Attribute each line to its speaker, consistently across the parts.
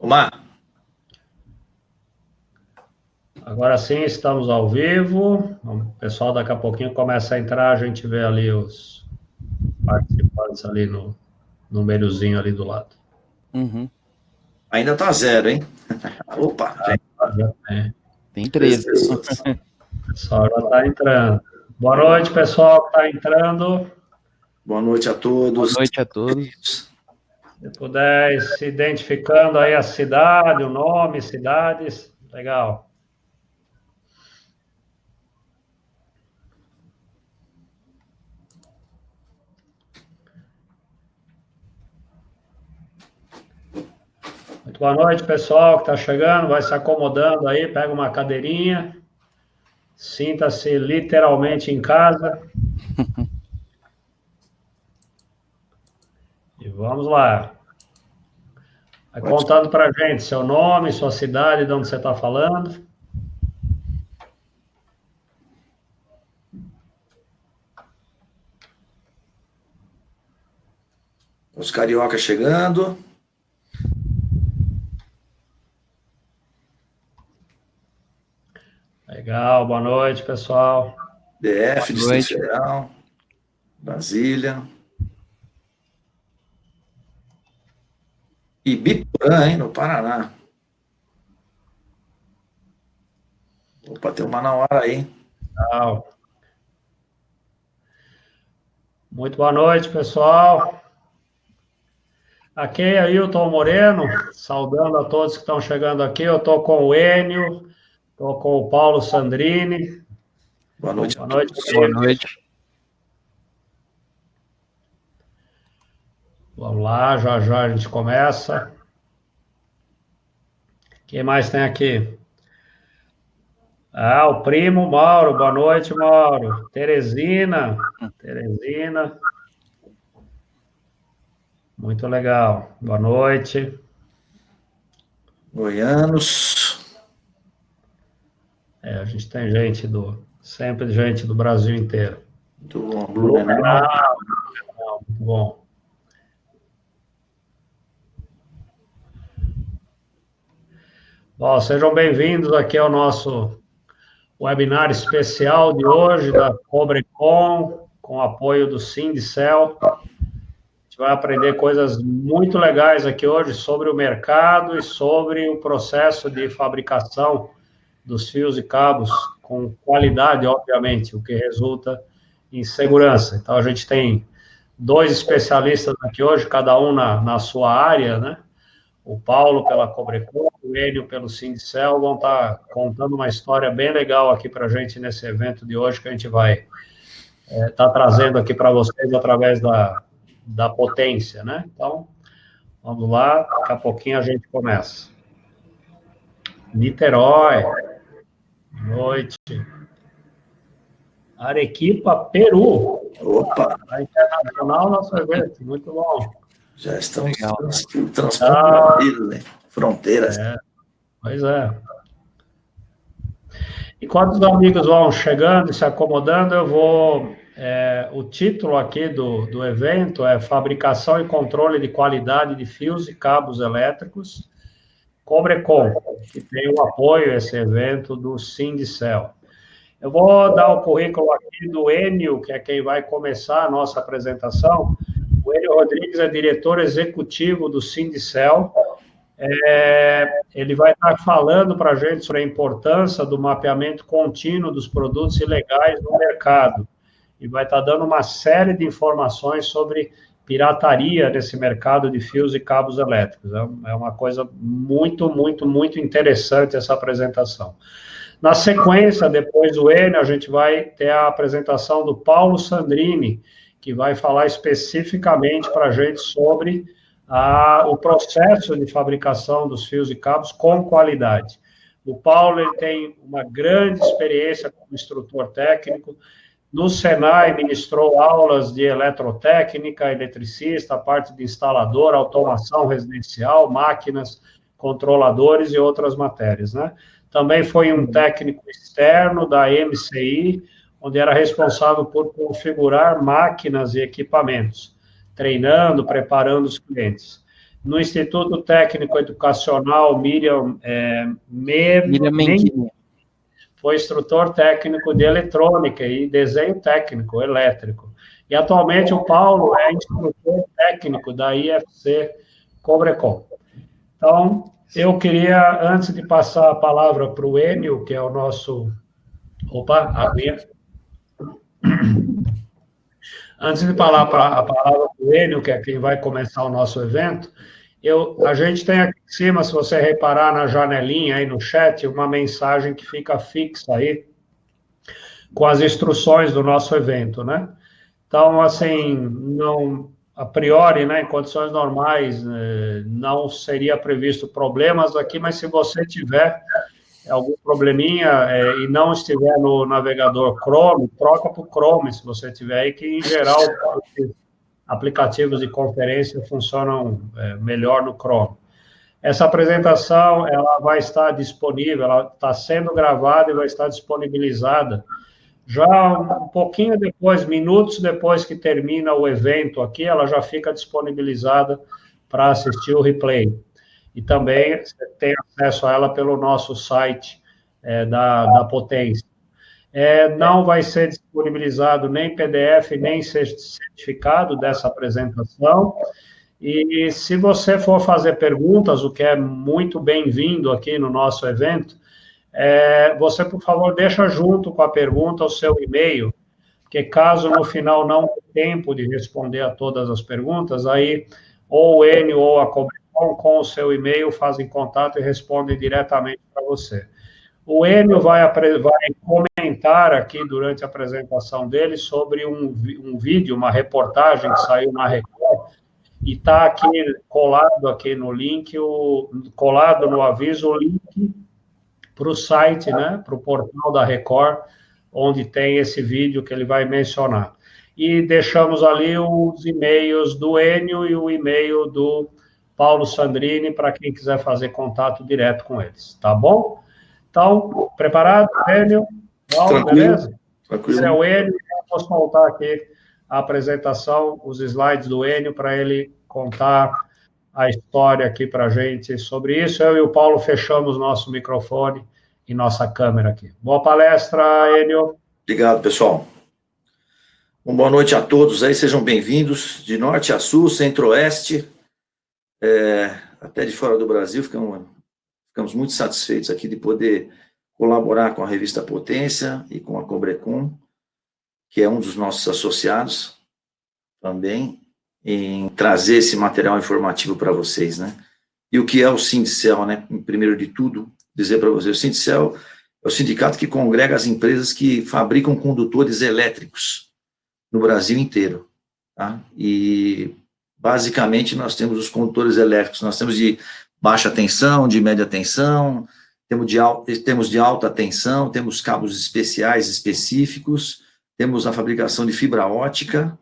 Speaker 1: Omar.
Speaker 2: Agora sim, estamos ao vivo. O pessoal daqui a pouquinho começa a entrar, a gente vê ali os participantes ali no númerozinho ali do lado.
Speaker 3: Uhum.
Speaker 1: Ainda tá 0, hein? Opa,
Speaker 2: Já tem.
Speaker 3: Tem 13.
Speaker 1: pessoas.
Speaker 2: O pessoal já está entrando. Boa noite, pessoal que está entrando.
Speaker 1: Boa noite a todos.
Speaker 3: Boa noite a todos.
Speaker 2: Se puder se identificando aí a cidade, o nome, cidades, legal. Muito boa noite, pessoal que está chegando, vai se acomodando aí, pega uma cadeirinha, sinta-se literalmente em casa. E vamos lá. Vai contando para a gente seu nome, sua cidade, de onde você está falando.
Speaker 1: Os cariocas chegando.
Speaker 2: Legal, boa noite, pessoal.
Speaker 1: DF, Distrito Federal, Brasília. E Biporã, hein, no Paraná. Opa, tem uma na hora aí.
Speaker 2: Legal. Muito boa noite, pessoal. Aqui é Ailton Moreno, saudando a todos que estão chegando aqui. Eu estou com o Enio, estou com o Paulo Sandrini.
Speaker 1: Boa noite.
Speaker 2: Boa noite.
Speaker 3: Boa noite.
Speaker 2: Vamos lá, já já a gente começa. Quem mais tem aqui? Ah, o primo Mauro. Boa noite, Mauro. Teresina. Muito legal. Boa noite.
Speaker 1: Goianos.
Speaker 2: A gente tem sempre gente do Brasil inteiro.
Speaker 1: Muito bom. Blumenau.
Speaker 2: Muito bom. Bom, sejam bem-vindos aqui ao nosso webinar especial de hoje da Cobrecon, com apoio do Sindicel. A gente vai aprender coisas muito legais aqui hoje sobre o mercado e sobre o processo de fabricação dos fios e cabos, com qualidade, obviamente, o que resulta em segurança. Então, a gente tem 2 especialistas aqui hoje, cada um na sua área, né? O Paulo pela Cobrecon, o Enio pelo Sindicel, vão estar contando uma história bem legal aqui para a gente nesse evento de hoje, que a gente vai estar trazendo aqui para vocês através da potência, né? Então, vamos lá, daqui a pouquinho a gente começa. Niterói, boa noite. Arequipa, Peru.
Speaker 1: Opa!
Speaker 2: A internacional, nosso evento, muito bom.
Speaker 1: Já estamos transpondo né? Fronteiras.
Speaker 2: Pois é. Enquanto os amigos vão chegando e se acomodando, eu vou... o título aqui do evento é Fabricação e Controle de Qualidade de Fios e Cabos Elétricos, Cobrecon, que tem o apoio a esse evento do Sindicel. Eu vou dar o currículo aqui do Enio, que é quem vai começar a nossa apresentação. O Enio Rodrigues é diretor executivo do Sindicel. Ele vai estar falando para a gente sobre a importância do mapeamento contínuo dos produtos ilegais no mercado. E vai estar dando uma série de informações sobre pirataria nesse mercado de fios e cabos elétricos. É uma coisa muito, muito, muito interessante essa apresentação. Na sequência, depois do Enio, a gente vai ter a apresentação do Paulo Sandrini, que vai falar especificamente para a gente sobre o processo de fabricação dos fios e cabos com qualidade. O Paulo ele tem uma grande experiência como instrutor técnico. No Senai, ministrou aulas de eletrotécnica, eletricista, a parte de instalador, automação residencial, máquinas, controladores e outras matérias, né? Também foi um técnico externo da MCI, onde era responsável por configurar máquinas e equipamentos, treinando, preparando os clientes. no Instituto Técnico Educacional Miriam
Speaker 3: Menguinha.
Speaker 2: foi instrutor técnico de eletrônica e desenho técnico elétrico. E atualmente o Paulo é instrutor técnico da IFC Cobrecon. Então, eu queria, antes de passar a palavra para o Enio, que é o nosso... Opa, aguinha. Antes de falar a palavra para o Enio, que é quem vai começar o nosso evento, a gente tem aqui em cima, se você reparar na janelinha aí no chat, uma mensagem que fica fixa aí, com as instruções do nosso evento, né? Então, assim, não, a priori, né, em condições normais, não seria previsto problemas aqui, mas se você tiver algum probleminha e não estiver no navegador Chrome, troca para o Chrome, se você tiver aí, que em geral aplicativos de conferência funcionam melhor no Chrome. Essa apresentação, ela vai estar disponível, ela está sendo gravada e vai estar disponibilizada já um pouquinho depois, minutos depois que termina o evento aqui, ela já fica disponibilizada para assistir o replay. E também você tem acesso a ela pelo nosso site da Potência. Não vai ser disponibilizado nem PDF, nem certificado dessa apresentação. E se você for fazer perguntas, o que é muito bem-vindo aqui no nosso evento, você, por favor, deixa junto com a pergunta o seu e-mail, porque caso no final não tenha tempo de responder a todas as perguntas, aí ou o Enio ou a Cobrecon, com o seu e-mail, fazem contato e respondem diretamente para você. O Enio vai comentar aqui durante a apresentação dele sobre um vídeo, uma reportagem que saiu na Record, e está aqui colado aqui no link, colado no aviso, o link para o site, né, para o portal da Record, onde tem esse vídeo que ele vai mencionar. E deixamos ali os e-mails do Enio e o e-mail do Paulo Sandrini, para quem quiser fazer contato direto com eles, tá bom? Então, preparado, Enio? Paulo, beleza?
Speaker 1: Tranquilo.
Speaker 2: Esse é o Enio, eu vou soltar aqui a apresentação, os slides do Enio, para ele contar a história aqui para a gente sobre isso. Eu e o Paulo fechamos nosso microfone e nossa câmera aqui. Boa palestra, Enio.
Speaker 1: Obrigado, pessoal. Boa noite a todos aí, sejam bem-vindos, de norte a sul, centro-oeste, até de fora do Brasil. Ficamos muito satisfeitos aqui de poder colaborar com a revista Potência e com a Cobrecon, que é um dos nossos associados também, em trazer esse material informativo para vocês, né? E o que é o Sindicel, né? Primeiro de tudo, dizer para vocês, o Sindicel é o sindicato que congrega as empresas que fabricam condutores elétricos no Brasil inteiro, tá? E, basicamente, nós temos os condutores elétricos, nós temos de baixa tensão, de média tensão, temos de alta tensão, temos cabos especiais, específicos, temos a fabricação de fibra ótica,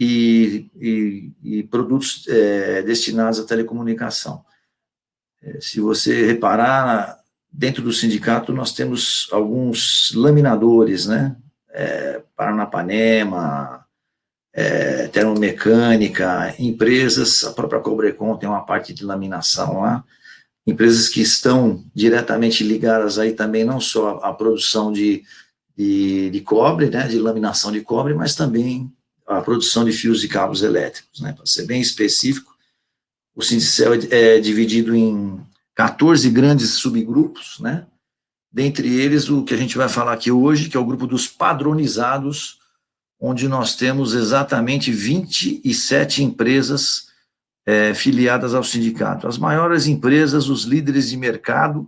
Speaker 1: e produtos destinados à telecomunicação. Se você reparar, dentro do sindicato nós temos alguns laminadores, né? Paranapanema, Termomecânica, empresas, a própria Cobrecon tem uma parte de laminação lá, empresas que estão diretamente ligadas aí também não só à produção de cobre, né? De laminação de cobre, mas também a produção de fios e cabos elétricos, né? Para ser bem específico, o Sindicel é dividido em 14 grandes subgrupos, né? Dentre eles, o que a gente vai falar aqui hoje, que é o grupo dos padronizados, onde nós temos exatamente 27 empresas filiadas ao sindicato. As maiores empresas, os líderes de mercado,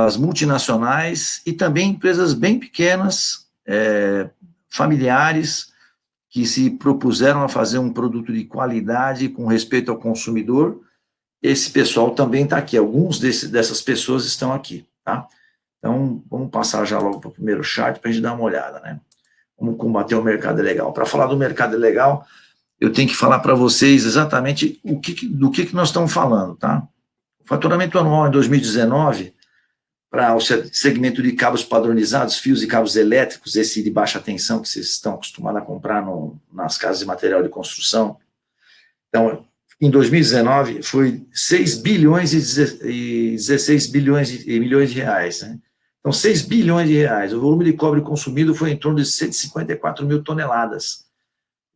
Speaker 1: as multinacionais e também empresas bem pequenas, familiares, que se propuseram a fazer um produto de qualidade com respeito ao consumidor. Esse pessoal também está aqui, alguns dessas pessoas estão aqui, tá? Então, vamos passar já logo para o primeiro chart para a gente dar uma olhada, né? Vamos combater o mercado ilegal. Para falar do mercado ilegal, eu tenho que falar para vocês exatamente do que nós estamos falando, tá? O faturamento anual em 2019, para o segmento de cabos padronizados, fios e cabos elétricos, esse de baixa tensão que vocês estão acostumados a comprar nas casas de material de construção. Então, em 2019, foi 6 bilhões e 16 milhões de reais, né? Então, 6 bilhões de reais. O volume de cobre consumido foi em torno de 154 mil toneladas.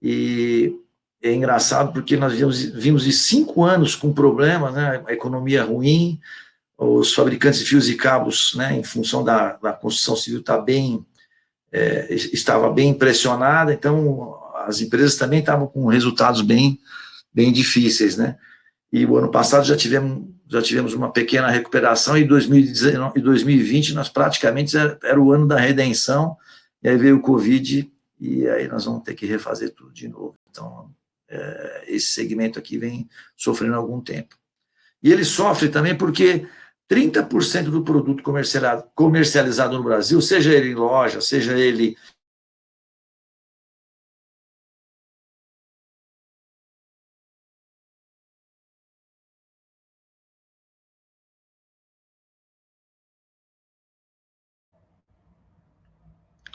Speaker 1: E é engraçado porque nós vimos de 5 anos com problemas, né? A economia ruim, os fabricantes de fios e cabos, né, em função da construção civil estava bem impressionada, então as empresas também estavam com resultados bem difíceis, né? E o ano passado já tivemos uma pequena recuperação, e 2019 e 2020 nós praticamente era o ano da redenção, e aí veio o Covid, e aí nós vamos ter que refazer tudo de novo. Então, esse segmento aqui vem sofrendo há algum tempo. E ele sofre também porque 30% do produto comercializado no Brasil, seja ele em loja, seja ele...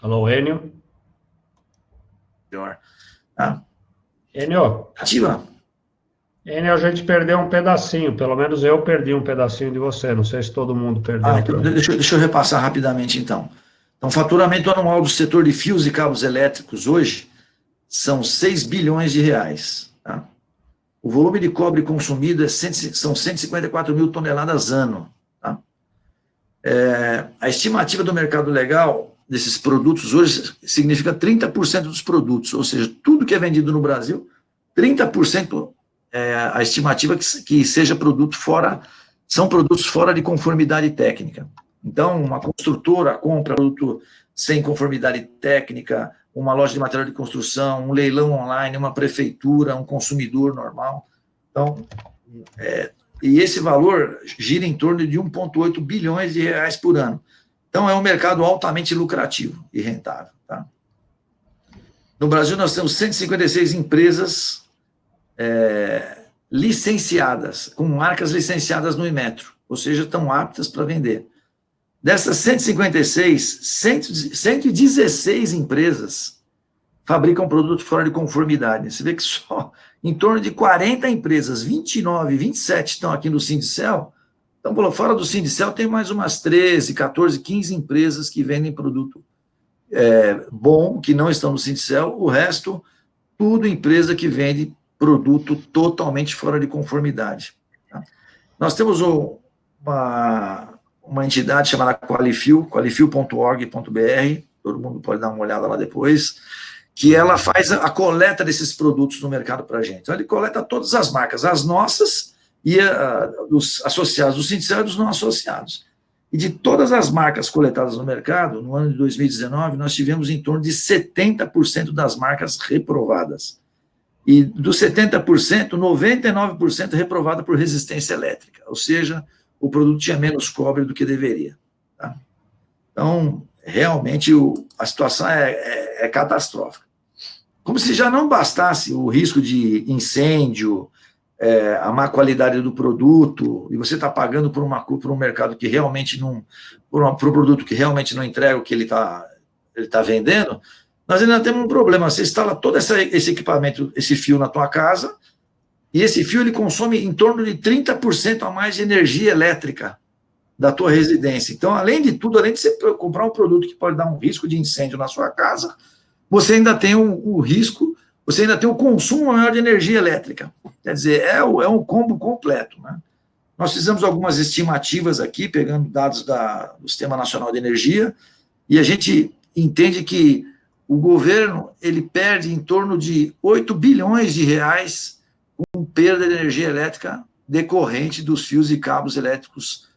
Speaker 2: Alô, Enio? Enio?
Speaker 1: Ativa.
Speaker 2: Enio, a gente perdeu um pedacinho, pelo menos eu perdi um pedacinho de você, não sei se todo mundo perdeu.
Speaker 1: Então, deixa eu repassar rapidamente, então. Então, o faturamento anual do setor de fios e cabos elétricos hoje são 6 bilhões de reais. Tá? O volume de cobre consumido são 154 mil toneladas ano. Tá? A estimativa do mercado legal desses produtos hoje significa 30% dos produtos, ou seja, tudo que é vendido no Brasil, 30% a estimativa que seja são produtos fora de conformidade técnica. Então, uma construtora compra produto sem conformidade técnica, uma loja de material de construção, um leilão online, uma prefeitura, um consumidor normal. Então, e esse valor gira em torno de 1,8 bilhões de reais por ano. Então, é um mercado altamente lucrativo e rentável. Tá? No Brasil, nós temos 156 empresas licenciadas, com marcas licenciadas no Inmetro, ou seja, estão aptas para vender. Dessas 156, 116 empresas fabricam produto fora de conformidade. Você vê que só em torno de 40 empresas, 29, 27 estão aqui no Sindicel. Então, fora do Sindicel, tem mais umas 13, 14, 15 empresas que vendem produto bom, que não estão no Sindicel. O resto, tudo empresa que vende produto totalmente fora de conformidade. Tá? Nós temos uma entidade chamada Qualifil, qualifil.org.br, todo mundo pode dar uma olhada lá depois, que ela faz a coleta desses produtos no mercado para a gente. Então, ele coleta todas as marcas, as nossas e dos associados do Sindicel e dos não associados. E de todas as marcas coletadas no mercado, no ano de 2019, nós tivemos em torno de 70% das marcas reprovadas. E dos 70%, 99% reprovada por resistência elétrica, ou seja, o produto tinha menos cobre do que deveria. Tá? Então, realmente, a situação é catastrófica. Como se já não bastasse o risco de incêndio, a má qualidade do produto, e você está pagando por um mercado que realmente não... por um produto que realmente não entrega o que ele tá vendendo, nós ainda temos um problema. Você instala todo esse equipamento, esse fio na tua casa, e esse fio ele consome em torno de 30% a mais de energia elétrica da tua residência. Então, além de tudo, além de você comprar um produto que pode dar um risco de incêndio na sua casa, você ainda tem o risco, você ainda tem o consumo maior de energia elétrica. Quer dizer, é um combo completo. Né? Nós fizemos algumas estimativas aqui, pegando dados do Sistema Nacional de Energia, e a gente entende que o governo ele perde em torno de 8 bilhões de reais com perda de energia elétrica decorrente dos fios e cabos elétricos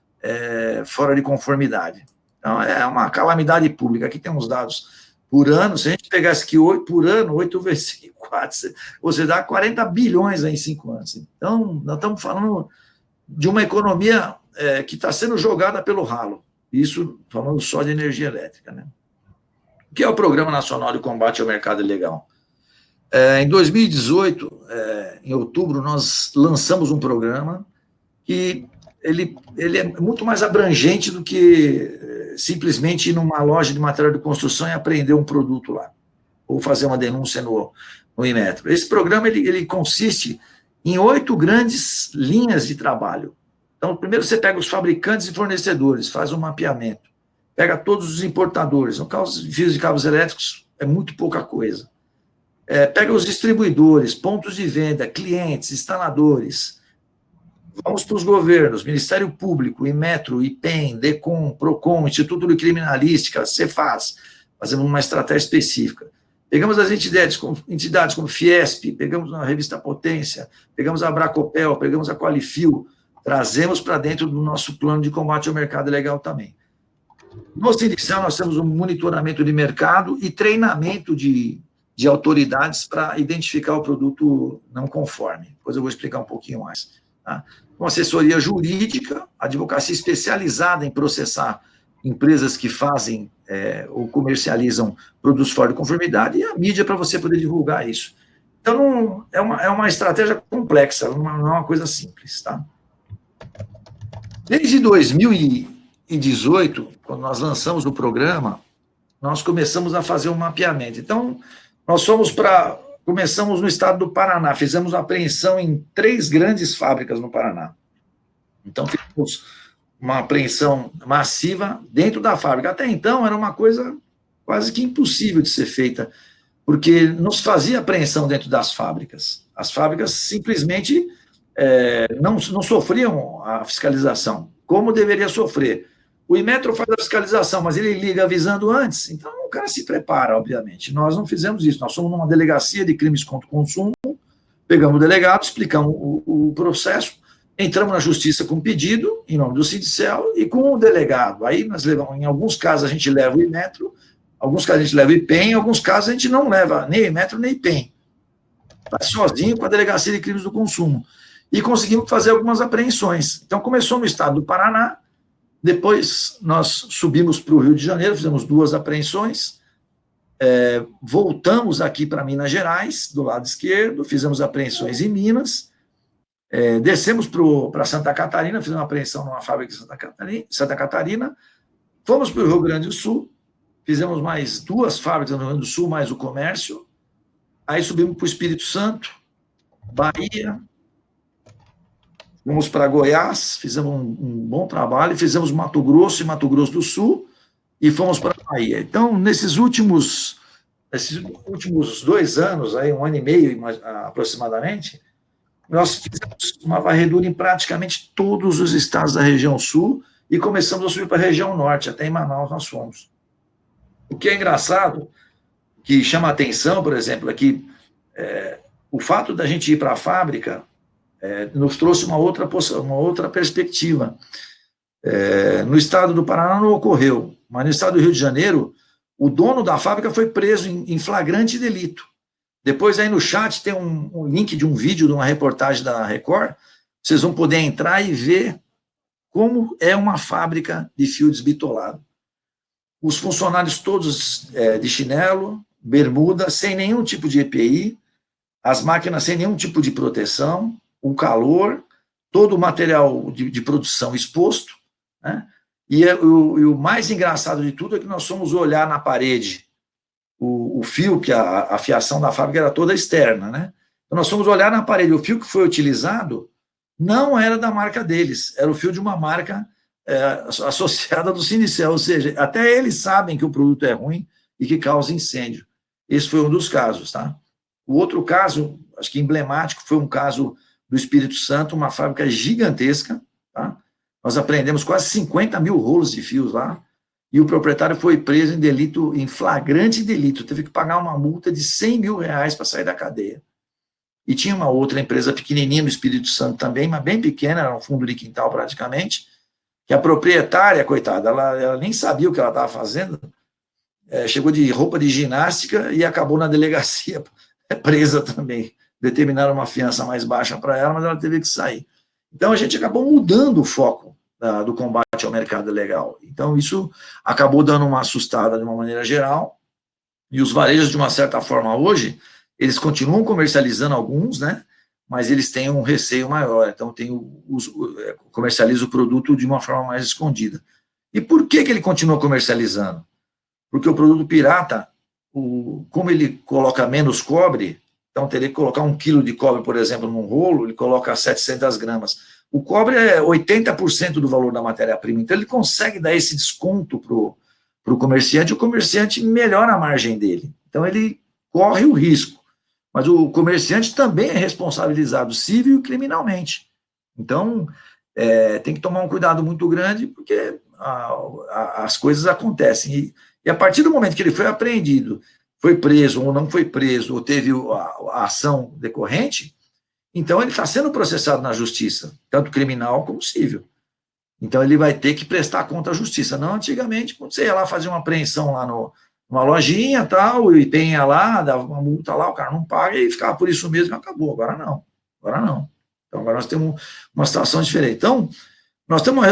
Speaker 1: fora de conformidade. Então, é uma calamidade pública. Aqui tem uns dados por ano. Se a gente pegasse aqui 8 por ano, 8 vezes 4, você dá 40 bilhões em 5 anos. Então, nós estamos falando de uma economia que está sendo jogada pelo ralo. Isso falando só de energia elétrica, né? O que é o Programa Nacional de Combate ao Mercado Ilegal? Em 2018, em outubro, nós lançamos um programa que ele é muito mais abrangente do que simplesmente ir numa loja de material de construção e apreender um produto lá, ou fazer uma denúncia no Inmetro. Esse programa ele consiste em 8 grandes linhas de trabalho. Então, primeiro você pega os fabricantes e fornecedores, faz um mapeamento, pega todos os importadores, no caso de fios e cabos elétricos, é muito pouca coisa. Pega os distribuidores, pontos de venda, clientes, instaladores, vamos para os governos, Ministério Público, Inmetro, IPEM, DECOM, PROCON, Instituto de Criminalística, Cefaz, fazemos uma estratégia específica. Pegamos as entidades como Fiesp, pegamos a revista Potência, pegamos a Abracopel, pegamos a Qualifil, trazemos para dentro do nosso plano de combate ao mercado ilegal também. No Sindical, nós temos um monitoramento de mercado e treinamento de autoridades para identificar o produto não conforme. Depois eu vou explicar um pouquinho mais. Tá? Uma assessoria jurídica, advocacia especializada em processar empresas que fazem ou comercializam produtos fora de conformidade, e a mídia para você poder divulgar isso. Então, é uma estratégia complexa, não é uma coisa simples. Tá? Desde 2018, quando nós lançamos o programa, nós começamos a fazer um mapeamento. Então, começamos no estado do Paraná, fizemos apreensão em 3 grandes fábricas no Paraná. Então, fizemos uma apreensão massiva dentro da fábrica. Até então, era uma coisa quase que impossível de ser feita, porque não se fazia apreensão dentro das fábricas. As fábricas simplesmente não sofriam a fiscalização, como deveria sofrer. O Inmetro faz a fiscalização, mas ele liga avisando antes, então o cara se prepara, obviamente. Nós não fizemos isso, nós somos numa delegacia de crimes contra o consumo, pegamos o delegado, explicamos o processo, entramos na justiça com pedido, em nome do Sindicel, e com o delegado. Aí nós levamos, em alguns casos a gente leva o Inmetro, alguns casos a gente leva o IPEM, em alguns casos a gente não leva nem Inmetro nem IPEM. Vai sozinho com a delegacia de crimes do consumo. E conseguimos fazer algumas apreensões. Então começou no estado do Paraná, depois nós subimos para o Rio de Janeiro, fizemos 2 apreensões, voltamos aqui para Minas Gerais, do lado esquerdo, fizemos apreensões em Minas, descemos para Santa Catarina, fizemos uma apreensão numa fábrica de Santa Catarina, fomos para o Rio Grande do Sul, fizemos mais 2 fábricas no Rio Grande do Sul, mais o comércio, aí subimos para o Espírito Santo, Bahia, fomos para Goiás, fizemos um bom trabalho, fizemos Mato Grosso e Mato Grosso do Sul, e fomos para a Bahia. Então, nesses últimos 2 anos, aí, 1 ano e meio aproximadamente, nós fizemos uma varredura em praticamente todos os estados da região sul e começamos a subir para a região norte, até em Manaus nós fomos. O que é engraçado, que chama a atenção, por exemplo, é que o fato da gente ir para a fábrica nos trouxe uma outra perspectiva. No estado do Paraná não ocorreu, mas no estado do Rio de Janeiro, o dono da fábrica foi preso em flagrante delito. Depois aí no chat tem um link de um vídeo, de uma reportagem da Record, vocês vão poder entrar e ver como é uma fábrica de fio desbitolado. Os funcionários todos de chinelo, bermuda, sem nenhum tipo de EPI, as máquinas sem nenhum tipo de proteção, o calor, todo o material de produção exposto, né? E o mais engraçado de tudo é que nós fomos olhar na parede o fio, que a fiação da fábrica era toda externa, né? Então nós fomos olhar na parede, o fio que foi utilizado não era da marca deles, era o fio de uma marca associada do Sindicel, ou seja, até eles sabem que o produto é ruim e que causa incêndio. Esse foi um dos casos, tá? O outro caso, acho que emblemático, foi um caso do Espírito Santo, uma fábrica gigantesca, tá? Nós apreendemos quase 50 mil rolos de fios lá, e o proprietário foi preso em flagrante delito, teve que pagar uma multa de R$100 mil para sair da cadeia. E tinha uma outra empresa pequenininha no Espírito Santo também, mas bem pequena, era um fundo de quintal praticamente, que a proprietária, coitada, ela nem sabia o que ela estava fazendo, chegou de roupa de ginástica e acabou na delegacia presa também. Determinaram uma fiança mais baixa para ela, mas ela teve que sair. Então, a gente acabou mudando o foco do combate ao mercado ilegal. Então, isso acabou dando uma assustada de uma maneira geral, e os varejos, de uma certa forma, hoje, eles continuam comercializando alguns, né? Mas eles têm um receio maior, então comercializa o produto de uma forma mais escondida. E por que ele continua comercializando? Porque o produto pirata, como ele coloca menos cobre, Então, teria que colocar 1 quilo de cobre, por exemplo, num rolo, ele coloca 700 gramas. O cobre é 80% do valor da matéria-prima, então ele consegue dar esse desconto para o comerciante melhora a margem dele. Então, ele corre o risco. Mas o comerciante também é responsabilizado civil e criminalmente. Então, tem que tomar um cuidado muito grande, porque as coisas acontecem. E a partir do momento que ele foi apreendido, foi preso ou não foi preso, ou teve a ação decorrente, então ele está sendo processado na justiça, tanto criminal como civil. Então ele vai ter que prestar conta à justiça. Não antigamente, quando você ia lá fazer uma apreensão lá numa lojinha tal, e penha lá, dava uma multa lá, o cara não paga e ficava por isso mesmo e acabou. Agora não. Então agora nós temos uma situação diferente. Então, nós temos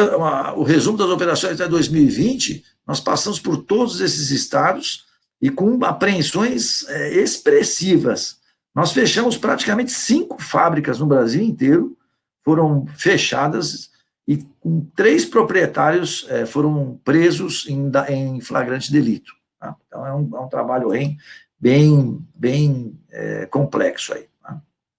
Speaker 1: o resumo das operações até 2020, nós passamos por todos esses estados e com apreensões expressivas. Nós fechamos praticamente 5 fábricas no Brasil inteiro, foram fechadas e com 3 proprietários foram presos em flagrante delito. Tá? Então, é um trabalho bem complexo aí. Tá?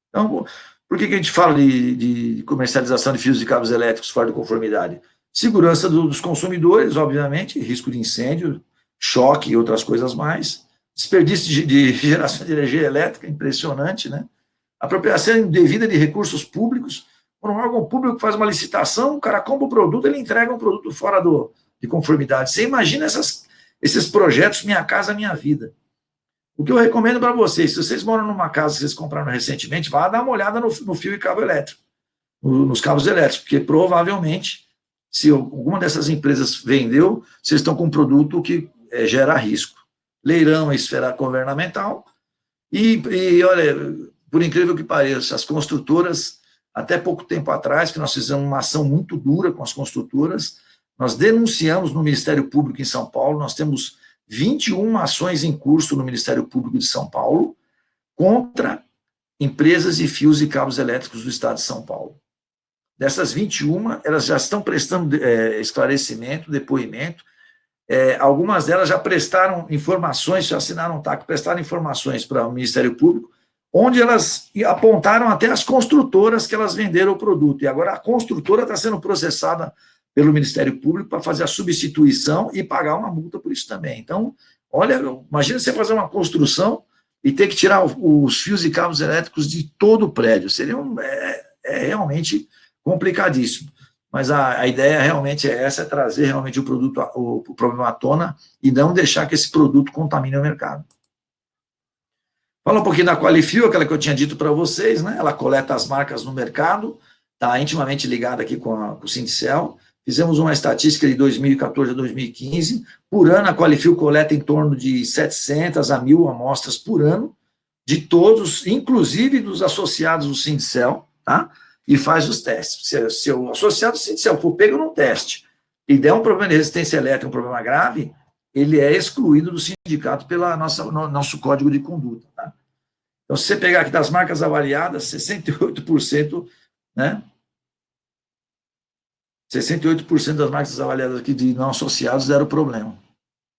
Speaker 1: Então, por que a gente fala de comercialização de fios e cabos elétricos fora de conformidade? Segurança dos consumidores, obviamente, risco de incêndio, choque e outras coisas mais. Desperdício de geração de energia elétrica, impressionante, né? Apropriação indevida de recursos públicos. Quando um órgão público faz uma licitação, o cara compra o produto, ele entrega um produto fora de conformidade. Você imagina esses projetos Minha Casa Minha Vida. O que eu recomendo para vocês, se vocês moram numa casa que vocês compraram recentemente, vá dar uma olhada no fio e cabo elétrico, nos cabos elétricos, porque provavelmente, se alguma dessas empresas vendeu, vocês estão com um produto que gera risco. Leilão é esfera governamental, e olha, por incrível que pareça, as construtoras, até pouco tempo atrás, que nós fizemos uma ação muito dura com as construtoras, nós denunciamos no Ministério Público em São Paulo, nós temos 21 ações em curso no Ministério Público de São Paulo contra empresas de fios e cabos elétricos do Estado de São Paulo. Dessas 21, elas já estão prestando esclarecimento, depoimento. Algumas delas já prestaram informações, já assinaram TAC, prestaram informações para o Ministério Público, onde elas apontaram até as construtoras que elas venderam o produto. E agora a construtora está sendo processada pelo Ministério Público para fazer a substituição e pagar uma multa por isso também. Então, olha, imagina você fazer uma construção e ter que tirar os fios e cabos elétricos de todo o prédio. Seria realmente complicadíssimo. Mas a ideia realmente é essa, trazer realmente o problema à tona e não deixar que esse produto contamine o mercado. Fala um pouquinho da Qualifil, aquela que eu tinha dito para vocês, né? Ela coleta as marcas no mercado, está intimamente ligada aqui com o Sindicel. Fizemos uma estatística de 2014 a 2015. Por ano, a Qualifil coleta em torno de 700 a 1.000 amostras por ano, de todos, inclusive dos associados do Sindicel, tá? E faz os testes. Se o associado do Sindicel for pego num teste e der um problema de resistência elétrica, um problema grave, ele é excluído do sindicato pelo nosso código de conduta. Tá? Então, se você pegar aqui das marcas avaliadas, 68%, né? 68% das marcas avaliadas aqui de não associados deram problema.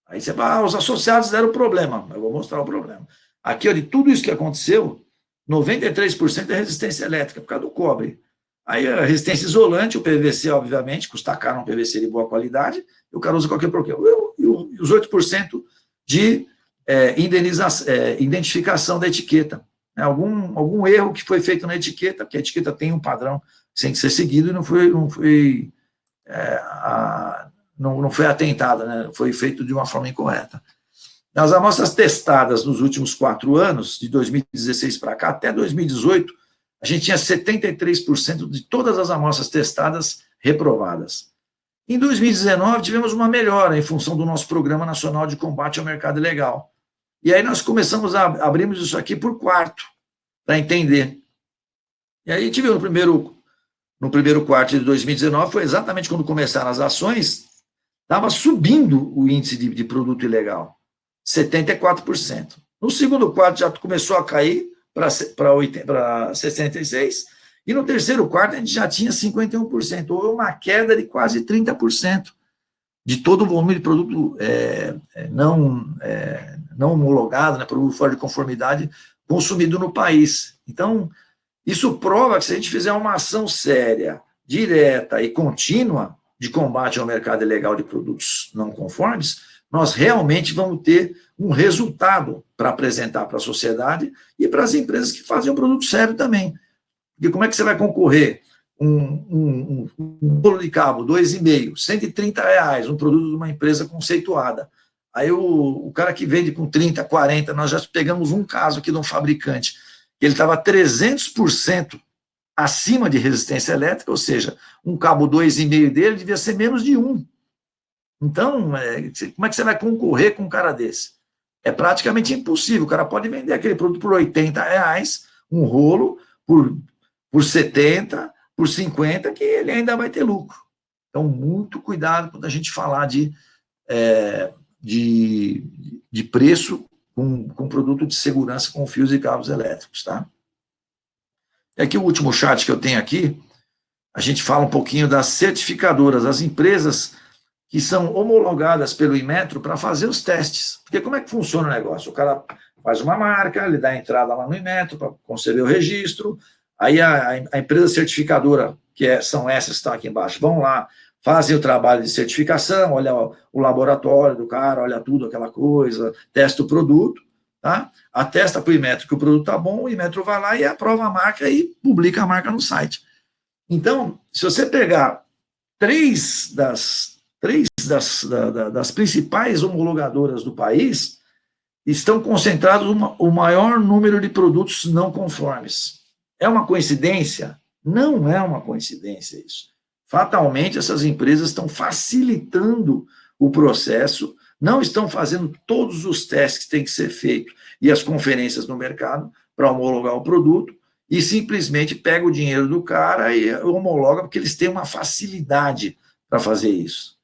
Speaker 1: Aí você fala, os associados deram problema. Eu vou mostrar o problema. Aqui, ó, de tudo isso que aconteceu, 93% é resistência elétrica, por causa do cobre. Aí a resistência isolante, o PVC, obviamente, custa caro um PVC de boa qualidade, e o cara usa qualquer problema. E os 8% de identificação da etiqueta. Algum erro que foi feito na etiqueta, porque a etiqueta tem um padrão que tem que ser seguido e não foi atentada, né? Foi feito de uma forma incorreta. Nas amostras testadas nos últimos 4 anos, de 2016 para cá, até 2018, a gente tinha 73% de todas as amostras testadas reprovadas. Em 2019, tivemos uma melhora em função do nosso Programa Nacional de Combate ao Mercado Ilegal. E aí nós começamos abrimos isso aqui por quarto, para entender. E aí tivemos no primeiro quarto de 2019, foi exatamente quando começaram as ações, estava subindo o índice de produto ilegal, 74%. No segundo quarto já começou a cair para 66%, e no terceiro quarto a gente já tinha 51%. Houve uma queda de quase 30% de todo o volume de produto não homologado, né, produto fora de conformidade, consumido no país. Então, isso prova que se a gente fizer uma ação séria, direta e contínua de combate ao mercado ilegal de produtos não conformes, nós realmente vamos ter um resultado para apresentar para a sociedade e para as empresas que fazem um produto sério também. Porque como é que você vai concorrer? Um bolo de cabo, 2,5, R$130, um produto de uma empresa conceituada. Aí o cara que vende com 30, 40, nós já pegamos um caso aqui de um fabricante, que ele estava 300% acima de resistência elétrica, ou seja, um cabo 2,5 dele devia ser menos de 1. Então, como é que você vai concorrer com um cara desse? É praticamente impossível. O cara pode vender aquele produto por R$80, um rolo, por 70, por 50, que ele ainda vai ter lucro. Então, muito cuidado quando a gente falar de preço com produto de segurança com fios e cabos elétricos, tá? E aqui o último chat que eu tenho aqui, a gente fala um pouquinho das certificadoras, as empresas que são homologadas pelo Inmetro para fazer os testes. Porque como é que funciona o negócio? O cara faz uma marca, ele dá a entrada lá no Inmetro para conceder o registro, aí a empresa certificadora, são essas que estão aqui embaixo, vão lá, fazem o trabalho de certificação, olha o laboratório do cara, olha tudo, aquela coisa, testa o produto, tá? Atesta para o Inmetro que o produto está bom, o Inmetro vai lá e aprova a marca e publica a marca no site. Então, se você pegar três das principais homologadoras do país, estão concentrados o maior número de produtos não conformes. É uma coincidência? Não é uma coincidência isso. Fatalmente, essas empresas estão facilitando o processo, não estão fazendo todos os testes que têm que ser feitos e as conferências no mercado para homologar o produto, e simplesmente pega o dinheiro do cara e homologa, porque eles têm uma facilidade para fazer isso.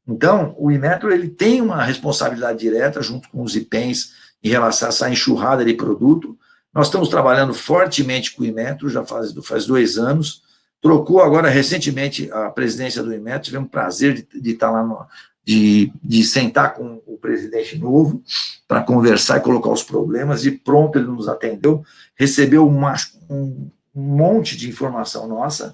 Speaker 1: Então, o Inmetro ele tem uma responsabilidade direta junto com os IPENs em relação a essa enxurrada de produto. Nós estamos trabalhando fortemente com o Inmetro, já faz 2 anos, trocou agora recentemente a presidência do Inmetro, tivemos o prazer de estar lá, de sentar com o presidente novo para conversar e colocar os problemas, e pronto, ele nos atendeu, recebeu um monte de informação nossa,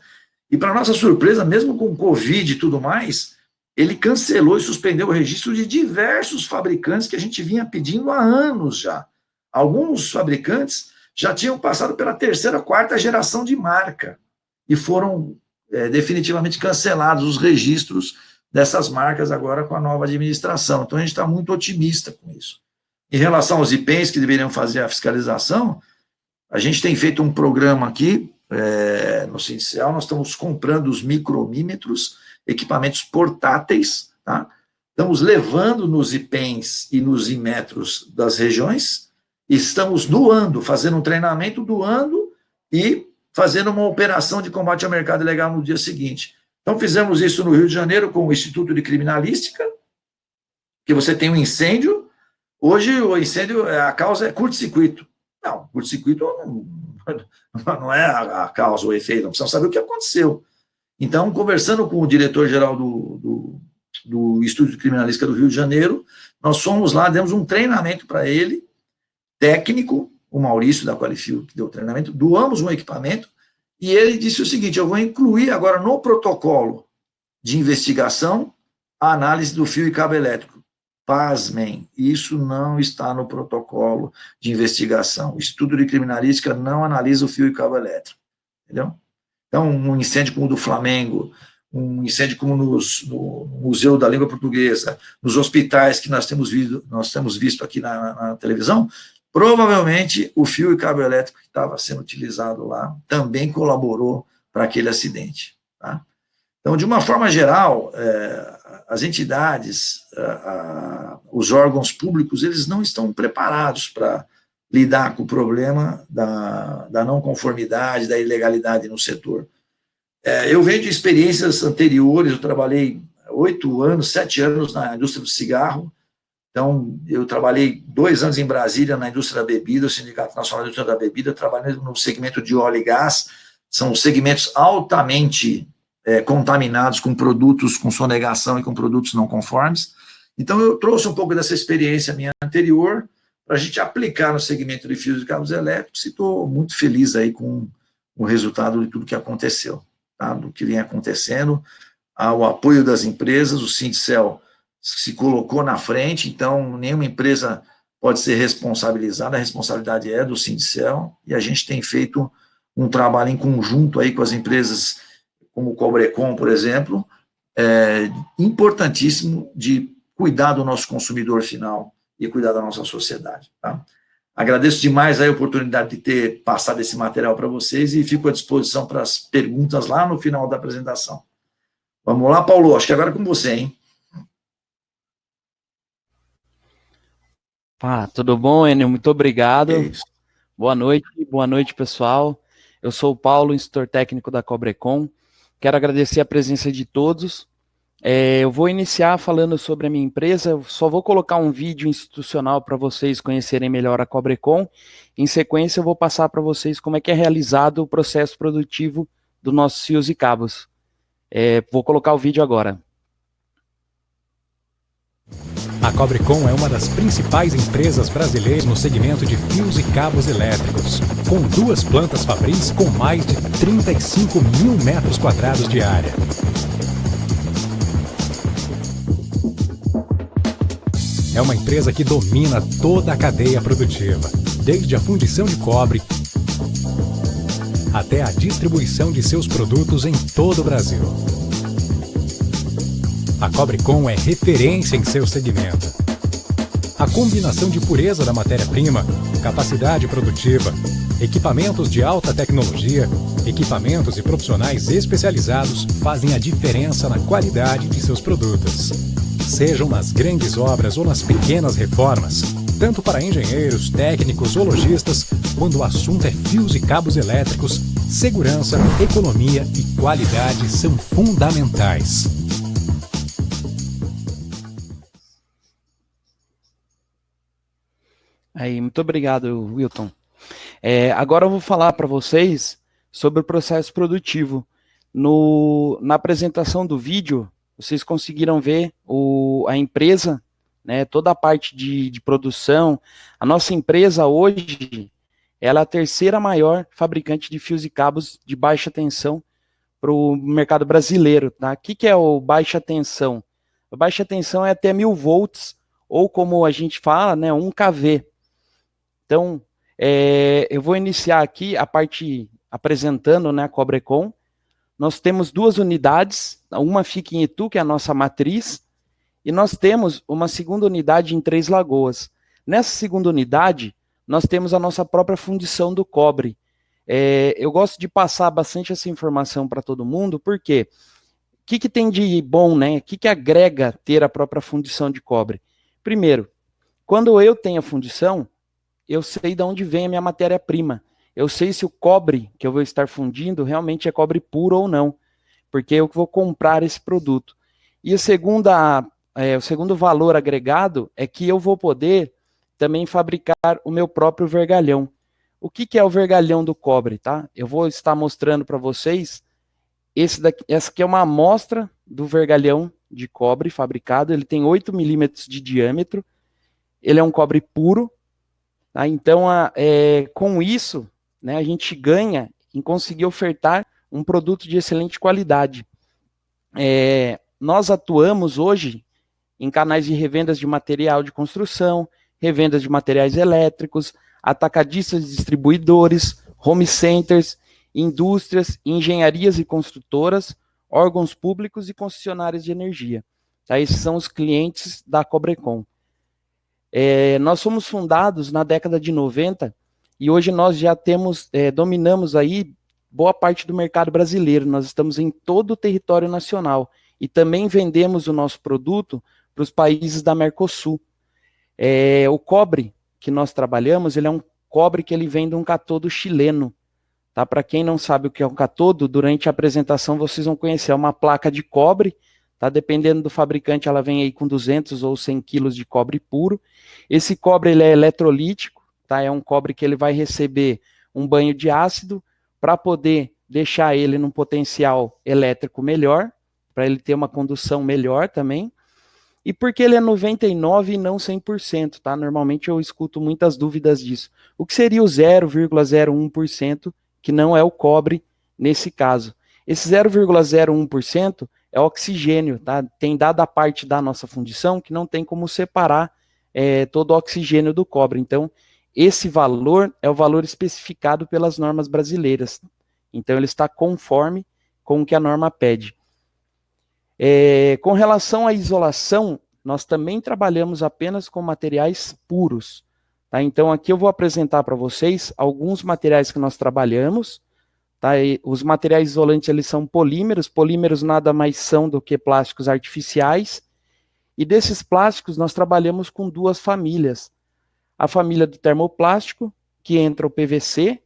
Speaker 1: e para nossa surpresa, mesmo com Covid e tudo mais, ele cancelou e suspendeu o registro de diversos fabricantes que a gente vinha pedindo há anos já. Alguns fabricantes já tinham passado pela 3ª, 4ª geração de marca e foram definitivamente cancelados os registros dessas marcas agora com a nova administração. Então, a gente está muito otimista com isso. Em relação aos IPENs que deveriam fazer a fiscalização, a gente tem feito um programa aqui, no Sindicial, nós estamos comprando os micromímetros, equipamentos portáteis, tá? Estamos levando nos IPENs e nos Inmetros das regiões, estamos doando, fazendo um treinamento, doando e fazendo uma operação de combate ao mercado ilegal no dia seguinte. Então, fizemos isso no Rio de Janeiro com o Instituto de Criminalística, que você tem um incêndio, hoje o incêndio, a causa é curto-circuito. Não, curto-circuito não é a causa, o efeito, não precisamos saber o que aconteceu. Então, conversando com o diretor-geral do Instituto de Criminalística do Rio de Janeiro, nós fomos lá, demos um treinamento para ele, técnico, o Maurício da Qualifio, que deu o treinamento, doamos um equipamento, e ele disse o seguinte: eu vou incluir agora no protocolo de investigação a análise do fio e cabo elétrico. Pasmem, isso não está no protocolo de investigação. O Instituto de Criminalística não analisa o fio e cabo elétrico. Entendeu? Então, um incêndio como o do Flamengo, um incêndio como no Museu da Língua Portuguesa, nos hospitais que nós temos visto aqui na televisão, provavelmente o fio e cabo elétrico que estava sendo utilizado lá também colaborou para aquele acidente. Tá? Então, de uma forma geral, as entidades, os órgãos públicos, eles não estão preparados para lidar com o problema da não conformidade, da ilegalidade no setor. Eu venho de experiências anteriores, eu trabalhei 7 anos na indústria do cigarro. Então, eu trabalhei 2 anos em Brasília, na indústria da bebida, o Sindicato Nacional da Indústria da Bebida, trabalhei no segmento de óleo e gás, são segmentos altamente contaminados com produtos com sonegação e com produtos não conformes. Então, eu trouxe um pouco dessa experiência minha anterior para a gente aplicar no segmento de fios e cabos elétricos, e estou muito feliz aí com o resultado de tudo que aconteceu, tá? Do que vem acontecendo, ao apoio das empresas, o Sindicel se colocou na frente, então nenhuma empresa pode ser responsabilizada, a responsabilidade é do Sindicel, e a gente tem feito um trabalho em conjunto aí com as empresas, como o Cobrecon, por exemplo, importantíssimo de cuidar do nosso consumidor final e cuidar da nossa sociedade, tá? Agradeço demais a oportunidade de ter passado esse material para vocês e fico à disposição para as perguntas lá no final da apresentação. Vamos lá, Paulo, acho que agora é com você, hein?
Speaker 3: Tudo bom, Enio? Muito obrigado.
Speaker 1: É isso.
Speaker 3: Boa noite, pessoal. Eu sou o Paulo, instrutor técnico da Cobrecon. Quero agradecer a presença de todos. Eu vou iniciar falando sobre a minha empresa. Eu só vou colocar um vídeo institucional para vocês conhecerem melhor a Cobrecon. Em sequência, eu vou passar para vocês como é que é realizado o processo produtivo dos nossos fios e cabos. Vou colocar o vídeo agora.
Speaker 4: A Cobrecon é uma das principais empresas brasileiras no segmento de fios e cabos elétricos, com 2 plantas fabris com mais de 35 mil metros quadrados de área. É uma empresa que domina toda a cadeia produtiva, desde a fundição de cobre até a distribuição de seus produtos em todo o Brasil. A Cobrecon é referência em seu segmento. A combinação de pureza da matéria-prima, capacidade produtiva, equipamentos de alta tecnologia, equipamentos e profissionais especializados fazem a diferença na qualidade de seus produtos. Sejam nas grandes obras ou nas pequenas reformas, tanto para engenheiros, técnicos ou lojistas, quando o assunto é fios e cabos elétricos, segurança, economia e qualidade são fundamentais.
Speaker 3: Aí, muito obrigado, Wilton. Agora eu vou falar para vocês sobre o processo produtivo. Na apresentação do vídeo, vocês conseguiram ver a empresa, né, toda a parte de produção. A nossa empresa hoje, ela é a 3ª maior fabricante de fios e cabos de baixa tensão para o mercado brasileiro. Tá? O que é o baixa tensão? A baixa tensão é até 1000 volts, ou como a gente fala, né, 1 kV. Então, eu vou iniciar aqui a parte apresentando, né, a Cobrecon. Nós temos 2 unidades, uma fica em Itu, que é a nossa matriz, e nós temos uma segunda unidade em Três Lagoas. Nessa segunda unidade, nós temos a nossa própria fundição do cobre. Eu gosto de passar bastante essa informação para todo mundo, porque o que tem de bom, né? O que agrega ter a própria fundição de cobre? Primeiro, quando eu tenho a fundição, eu sei de onde vem a minha matéria-prima. Eu sei se o cobre que eu vou estar fundindo realmente é cobre puro ou não, porque eu vou comprar esse produto. E o segundo valor agregado é que eu vou poder também fabricar o meu próprio vergalhão. O que é o vergalhão do cobre, tá? Eu vou estar mostrando para vocês, essa aqui é uma amostra do vergalhão de cobre fabricado, ele tem 8 milímetros de diâmetro, ele é um cobre puro, tá? Então, com isso, né, a gente ganha em conseguir ofertar um produto de excelente qualidade. Nós atuamos hoje em canais de revendas de material de construção, revendas de materiais elétricos, atacadistas e distribuidores, home centers, indústrias, engenharias e construtoras, órgãos públicos e concessionárias de energia. Tá? Esses são os clientes da Cobrecon. Nós fomos fundados na década de 90 e hoje nós já dominamos aí boa parte do mercado brasileiro. Nós estamos em todo o território nacional e também vendemos o nosso produto para os países da Mercosul. O cobre que nós trabalhamos, ele é um cobre que ele vem de um catodo chileno. Tá? Para quem não sabe o que é um catodo, durante a apresentação vocês vão conhecer, é uma placa de cobre, tá? Dependendo do fabricante, ela vem aí com 200 ou 100 quilos de cobre puro. Esse cobre ele é eletrolítico, tá? É um cobre que ele vai receber um banho de ácido para poder deixar ele num potencial elétrico melhor, para ele ter uma condução melhor também. E por que ele é 99% e não 100%, tá? Normalmente eu escuto muitas dúvidas disso. O que seria o 0,01%, que não é o cobre nesse caso? Esse 0,01% é oxigênio, tá? Tem dada parte da nossa fundição que não tem como separar todo o oxigênio do cobre. Então, esse valor é o valor especificado pelas normas brasileiras. Então, ele está conforme com o que a norma pede. Com relação à isolação, nós também trabalhamos apenas com materiais puros. Tá? Então, aqui eu vou apresentar para vocês alguns materiais que nós trabalhamos. Tá? E os materiais isolantes, eles são polímeros. Polímeros nada mais são do que plásticos artificiais. E desses plásticos, nós trabalhamos com duas famílias. A família do termoplástico, que entra o PVC,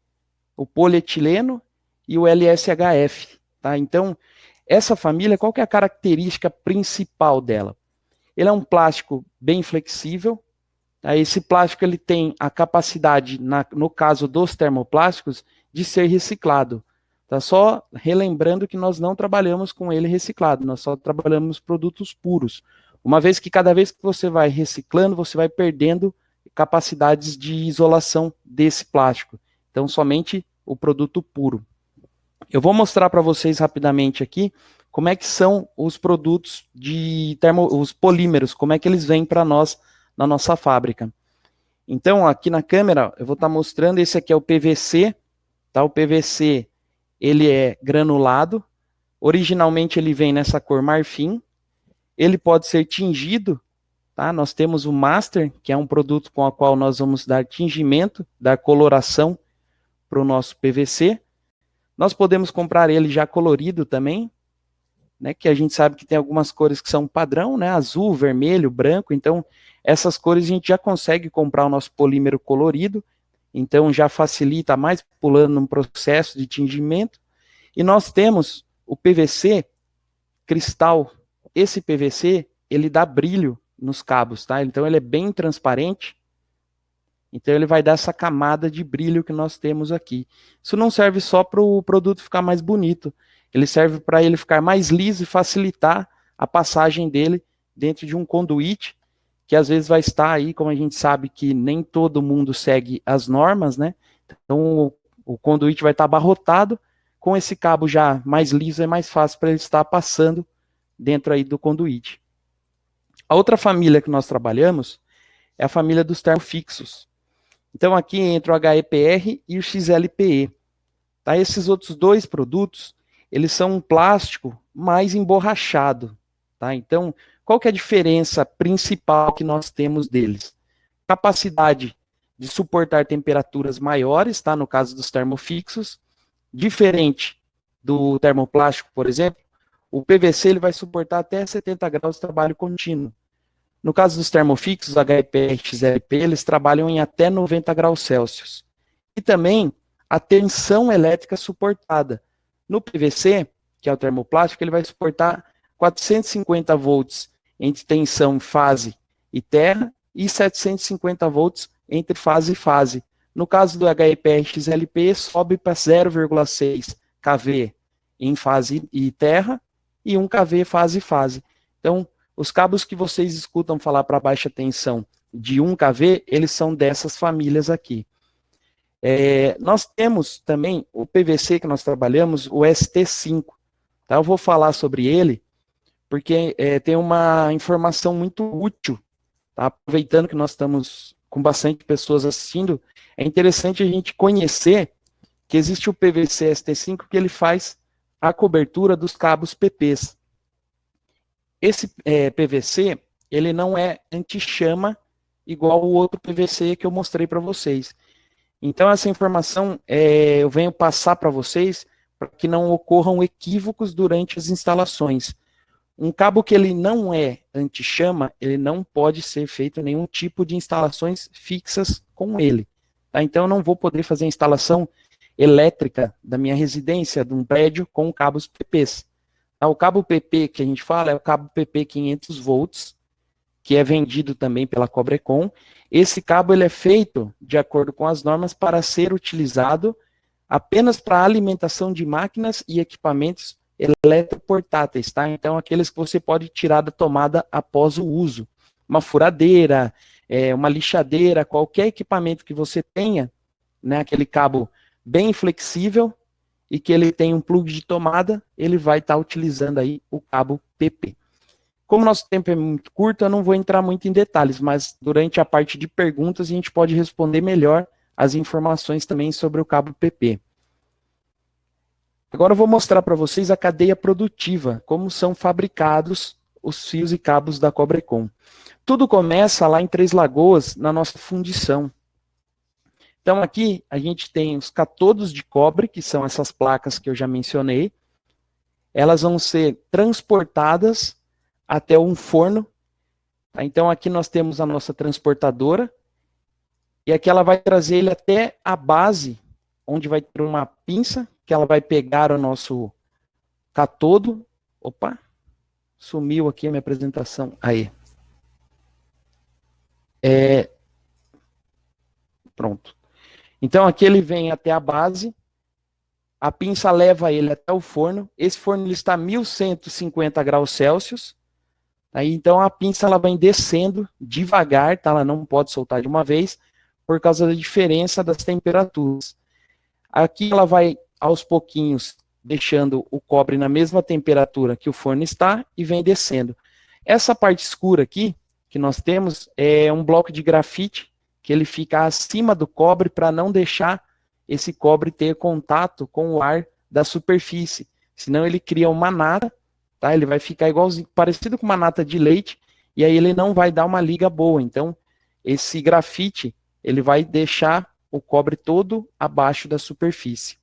Speaker 3: o polietileno e o LSHF. Tá? Então, essa família, qual que é a característica principal dela? Ele é um plástico bem flexível. Tá? Esse plástico ele tem a capacidade, no caso dos termoplásticos, de ser reciclado. Tá? Só relembrando que nós não trabalhamos com ele reciclado, nós só trabalhamos produtos puros. Uma vez que cada vez que você vai reciclando, você vai perdendo capacidades de isolação desse plástico. Então, somente o produto puro. Eu vou mostrar para vocês rapidamente aqui como é que são os produtos os polímeros, como é que eles vêm para nós na nossa fábrica. Então, aqui na câmera, eu vou estar mostrando, esse aqui é o PVC, tá? O PVC, ele é granulado, originalmente ele vem nessa cor marfim, ele pode ser tingido, tá? Nós temos o Master, que é um produto com o qual nós vamos dar tingimento, dar coloração para o nosso PVC. Nós podemos comprar ele já colorido também, né? Que a gente sabe que tem algumas cores que são padrão, né? Azul, vermelho, branco, então essas cores a gente já consegue comprar o nosso polímero colorido, então já facilita mais pulando no processo de tingimento. E nós temos o PVC cristal. Esse PVC, ele dá brilho nos cabos, tá? Então ele é bem transparente. Então ele vai dar essa camada de brilho que nós temos aqui. Isso não serve só para o produto ficar mais bonito. Ele serve para ele ficar mais liso e facilitar a passagem dele dentro de um conduíte, que às vezes vai estar aí, como a gente sabe que nem todo mundo segue as normas, né? Então o conduíte vai estar abarrotado. Com esse cabo já mais liso, é mais fácil para ele estar passando dentro aí do conduíte. A outra família que nós trabalhamos é a família dos termofixos. Então aqui entra o HEPR e o XLPE. Tá? Esses outros dois produtos, eles são um plástico mais emborrachado. Tá? Então, qual que é a diferença principal que nós temos deles? Capacidade de suportar temperaturas maiores, tá? No caso dos termofixos, diferente do termoplástico, por exemplo, o PVC ele vai suportar até 70 graus de trabalho contínuo. No caso dos termofixos, HEPR e XLP, eles trabalham em até 90 graus Celsius. E também a tensão elétrica suportada. No PVC, que é o termoplástico, ele vai suportar 450 volts entre tensão fase e terra e 750 volts entre fase e fase. No caso do HEPR e XLP, sobe para 0,6 kV em fase e terra e 1 kV fase e fase. Então, os cabos que vocês escutam falar para baixa tensão de 1 kV, eles são dessas famílias aqui. Nós temos também o PVC que nós trabalhamos, o ST5. Tá? Eu vou falar sobre ele, porque tem uma informação muito útil. Tá? Aproveitando que nós estamos com bastante pessoas assistindo, é interessante a gente conhecer que existe o PVC ST5 que ele faz a cobertura dos cabos PPs. Esse PVC, ele não é anti-chama igual o outro PVC que eu mostrei para vocês. Então, essa informação eu venho passar para vocês para que não ocorram equívocos durante as instalações. Um cabo que ele não é anti-chama, ele não pode ser feito nenhum tipo de instalações fixas com ele. Tá? Então, eu não vou poder fazer a instalação elétrica da minha residência, de um prédio, com cabos PPs. Tá? O cabo PP que a gente fala é o cabo PP 500 volts, que é vendido também pela Cobrecon. Esse cabo ele é feito de acordo com as normas para ser utilizado apenas para alimentação de máquinas e equipamentos eletroportáteis, tá? Então, aqueles que você pode tirar da tomada após o uso. Uma furadeira, uma lixadeira, qualquer equipamento que você tenha, né, aquele cabo bem flexível e que ele tem um plug de tomada, ele vai estar utilizando aí o cabo PP. Como nosso tempo é muito curto, eu não vou entrar muito em detalhes, mas durante a parte de perguntas a gente pode responder melhor as informações também sobre o cabo PP. Agora eu vou mostrar para vocês a cadeia produtiva, como são fabricados os fios e cabos da Cobrecon. Tudo começa lá em Três Lagoas, na nossa fundição. Então aqui a gente tem os catodos de cobre, que são essas placas que eu já mencionei. Elas vão ser transportadas até um forno. Tá? Então aqui nós temos a nossa transportadora, e aqui ela vai trazer ele até a base, onde vai ter uma pinça, que ela vai pegar o nosso catodo. Opa, sumiu aqui a minha apresentação. Aí. Pronto. Então aqui ele vem até a base, a pinça leva ele até o forno. Esse forno ele está a 1150 graus Celsius. Aí, então a pinça ela vai descendo devagar, tá? Ela não pode soltar de uma vez, por causa da diferença das temperaturas. Aqui ela vai aos pouquinhos deixando o cobre na mesma temperatura que o forno está e vem descendo. Essa parte escura aqui que nós temos é um bloco de grafite que ele fica acima do cobre para não deixar esse cobre ter contato com o ar da superfície, senão ele cria uma nata, tá? Ele vai ficar igualzinho, parecido com uma nata de leite, e aí ele não vai dar uma liga boa. Então esse grafite ele vai deixar o cobre todo abaixo da superfície.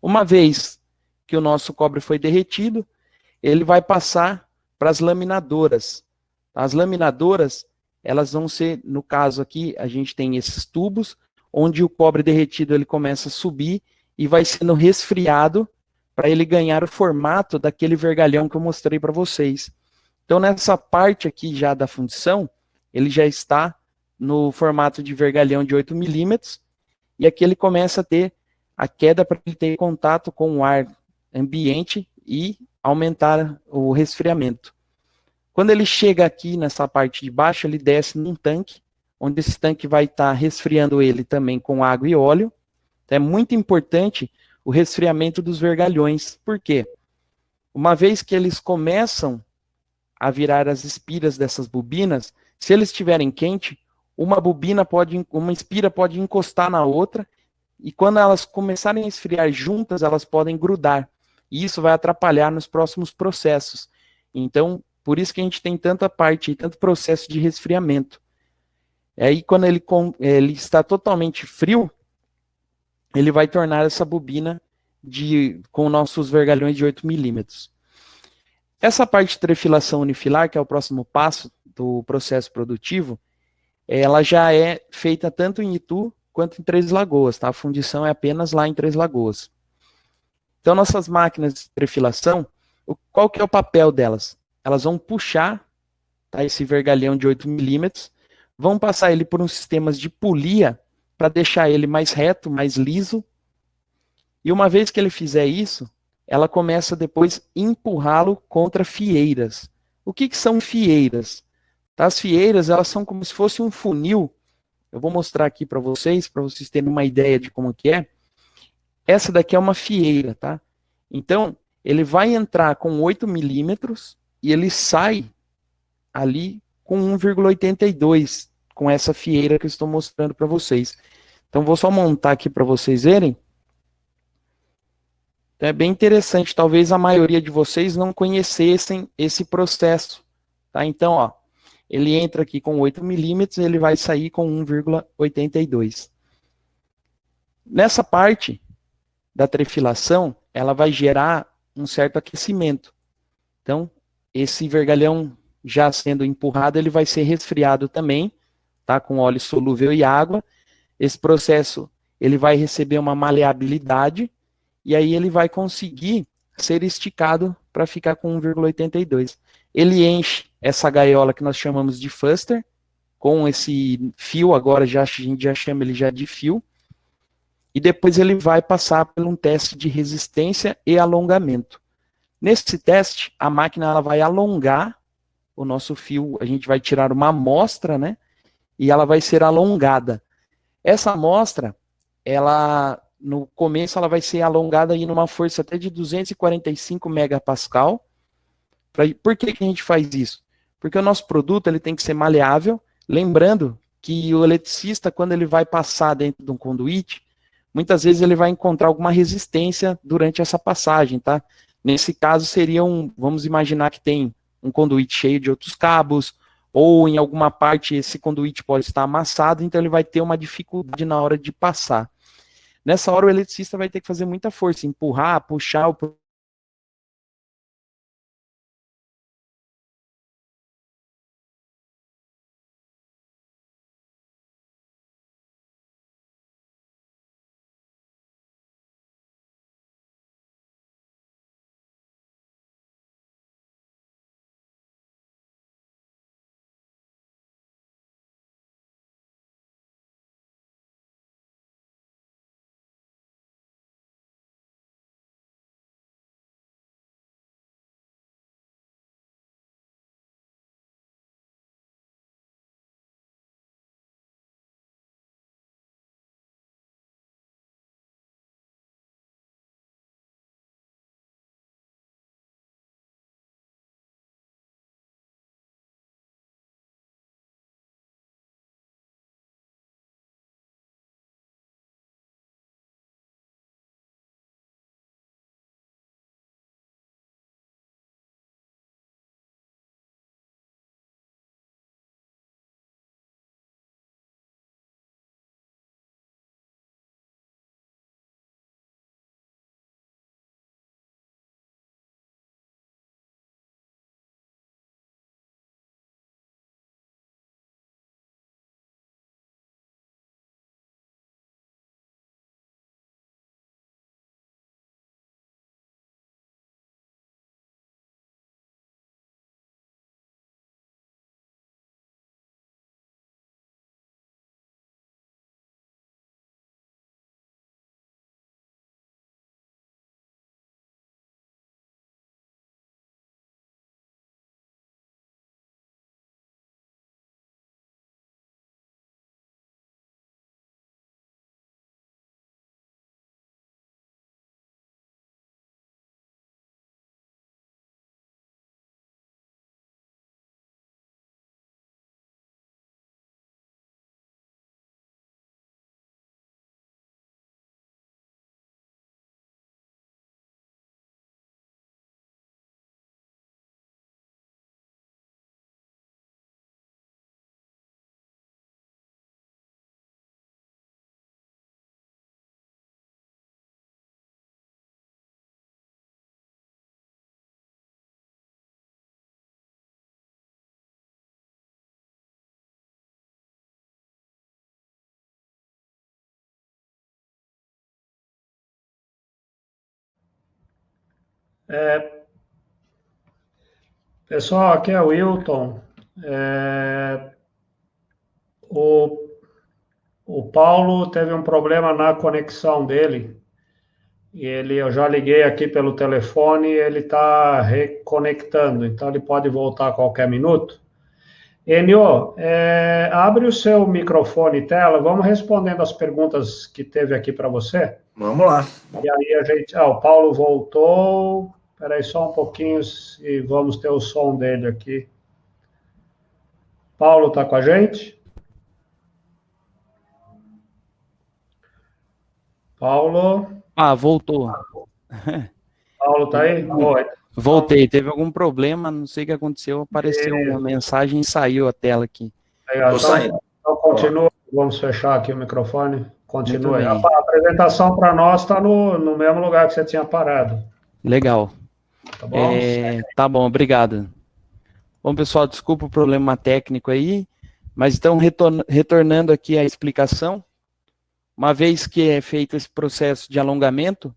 Speaker 3: Uma vez que o nosso cobre foi derretido, ele vai passar para as laminadoras. As laminadoras, elas vão ser, no caso aqui, a gente tem esses tubos, onde o cobre derretido ele começa a subir e vai sendo resfriado para ele ganhar o formato daquele vergalhão que eu mostrei para vocês. Então, nessa parte aqui já da fundição, ele já está no formato de vergalhão de 8 milímetros, e aqui ele começa a ter a queda para ele ter contato com o ar ambiente e aumentar o resfriamento. Quando ele chega aqui nessa parte de baixo, ele desce num tanque, onde esse tanque vai estar resfriando ele também com água e óleo. Então, é muito importante o resfriamento dos vergalhões. Por quê? Uma vez que eles começam a virar as espiras dessas bobinas, se eles estiverem quentes, uma espira pode encostar na outra, e quando elas começarem a esfriar juntas, elas podem grudar. E isso vai atrapalhar nos próximos processos. Então, por isso que a gente tem tanta parte, tanto processo de resfriamento. Aí, quando ele está totalmente frio, ele vai tornar essa bobina com nossos vergalhões de 8 milímetros. Essa parte de trefilação unifilar, que é o próximo passo do processo produtivo, ela já é feita tanto em Itu quanto em Três Lagoas, tá? A fundição é apenas lá em Três Lagoas. Então, nossas máquinas de trefilação, qual que é o papel delas? Elas vão puxar, tá, esse vergalhão de 8 milímetros, vão passar ele por uns sistemas de polia para deixar ele mais reto, mais liso. E uma vez que ele fizer isso, ela começa depois a empurrá-lo contra fieiras. O que são fieiras? Tá, as fieiras, elas são como se fosse um funil. Eu vou mostrar aqui para vocês terem uma ideia de como que é. Essa daqui é uma fieira, tá? Então, ele vai entrar com 8 milímetros e ele sai ali com 1,82, com essa fieira que eu estou mostrando para vocês. Então, vou só montar aqui para vocês verem. Então, é bem interessante, talvez a maioria de vocês não conhecessem esse processo. Tá? Então, ó, ele entra aqui com 8 milímetros e ele vai sair com 1,82. Nessa parte da trefilação, ela vai gerar um certo aquecimento. Então, esse vergalhão já sendo empurrado, ele vai ser resfriado também, tá? Com óleo solúvel e água. Esse processo, ele vai receber uma maleabilidade, e aí ele vai conseguir ser esticado para ficar com 1,82. Ele enche essa gaiola que nós chamamos de fuster, com esse fio, agora a gente já chama ele já de fio, e depois ele vai passar por um teste de resistência e alongamento. Nesse teste, a máquina ela vai alongar o nosso fio, a gente vai tirar uma amostra, né? E ela vai ser alongada. Essa amostra, ela, no começo, ela vai ser alongada em uma força até de 245 megapascal. Por que que a gente faz isso? Porque o nosso produto ele tem que ser maleável, lembrando que o eletricista, quando ele vai passar dentro de um conduíte, muitas vezes ele vai encontrar alguma resistência durante essa passagem, tá? Nesse caso seria vamos imaginar que tem um conduíte cheio de outros cabos, ou em alguma parte esse conduíte pode estar amassado, então ele vai ter uma dificuldade na hora de passar. Nessa hora o eletricista vai ter que fazer muita força, empurrar, puxar o
Speaker 2: Pessoal, aqui é o Wilton. É, o, o Paulo teve um problema na conexão dele. Eu já liguei aqui pelo telefone e ele está reconectando, então ele pode voltar a qualquer minuto. Enio, abre o seu microfone e tela, vamos respondendo as perguntas que teve aqui para você.
Speaker 1: Vamos lá.
Speaker 2: E aí a gente... o Paulo voltou. Espera aí só um pouquinho e vamos ter o som dele aqui. Paulo está com a gente? Paulo?
Speaker 3: Voltou.
Speaker 2: Paulo está aí? Oi.
Speaker 3: Voltei, teve algum problema, não sei o que aconteceu, apareceu uma mensagem e saiu a tela aqui.
Speaker 2: Legal, então continua, vamos fechar aqui o microfone. Continue. A apresentação para nós está no mesmo lugar que você tinha parado.
Speaker 3: Legal.
Speaker 2: Tá bom?
Speaker 3: Tá bom, obrigado. Bom, pessoal, desculpa o problema técnico aí, mas então, retornando aqui à explicação, uma vez que é feito esse processo de alongamento,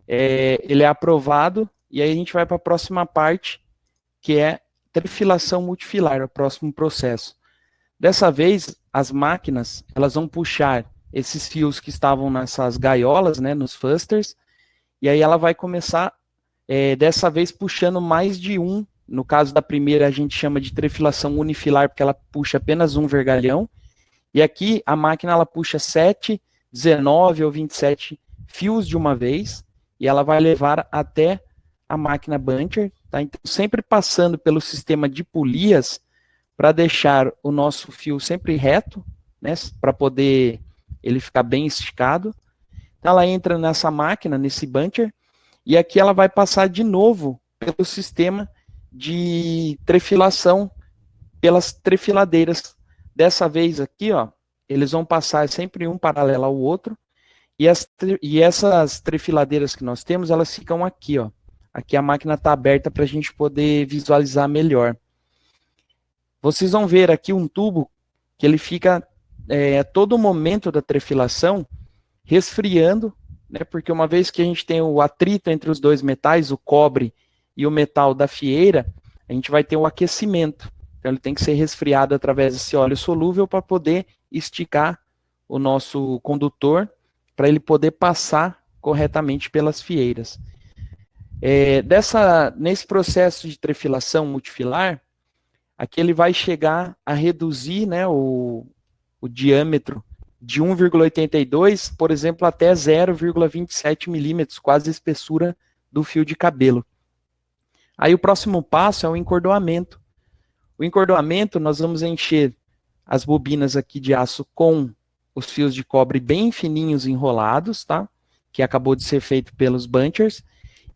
Speaker 3: ele é aprovado, e aí a gente vai para a próxima parte, que é trifilação multifilar, o próximo processo. Dessa vez, as máquinas, elas vão puxar esses fios que estavam nessas gaiolas, né, nos fusters, e aí ela vai começar dessa vez puxando mais de um. No caso da primeira, a gente chama de trefilação unifilar, porque ela puxa apenas um vergalhão. E aqui a máquina ela puxa 7, 19 ou 27 fios de uma vez, e ela vai levar até a máquina buncher, tá? Então, sempre passando pelo sistema de polias, para deixar o nosso fio sempre reto, né, para poder ele ficar bem esticado. Então, ela entra nessa máquina, nesse buncher, e aqui ela vai passar de novo pelo sistema de trefilação, pelas trefiladeiras. Dessa vez aqui, ó, eles vão passar sempre um paralelo ao outro, e essas trefiladeiras que nós temos, elas ficam aqui, ó. Aqui a máquina está aberta para a gente poder visualizar melhor. Vocês vão ver aqui um tubo que ele fica todo momento da trefilação resfriando, né, porque uma vez que a gente tem o atrito entre os dois metais, o cobre e o metal da fieira, a gente vai ter o aquecimento. Então ele tem que ser resfriado através desse óleo solúvel para poder esticar o nosso condutor, para ele poder passar corretamente pelas fieiras. Nesse processo de trefilação multifilar, aqui ele vai chegar a reduzir, né, o diâmetro de 1,82, por exemplo, até 0,27 milímetros, quase a espessura do fio de cabelo. Aí o próximo passo é o encordoamento. O encordoamento, nós vamos encher as bobinas aqui de aço com os fios de cobre bem fininhos enrolados, tá? Que acabou de ser feito pelos bunchers.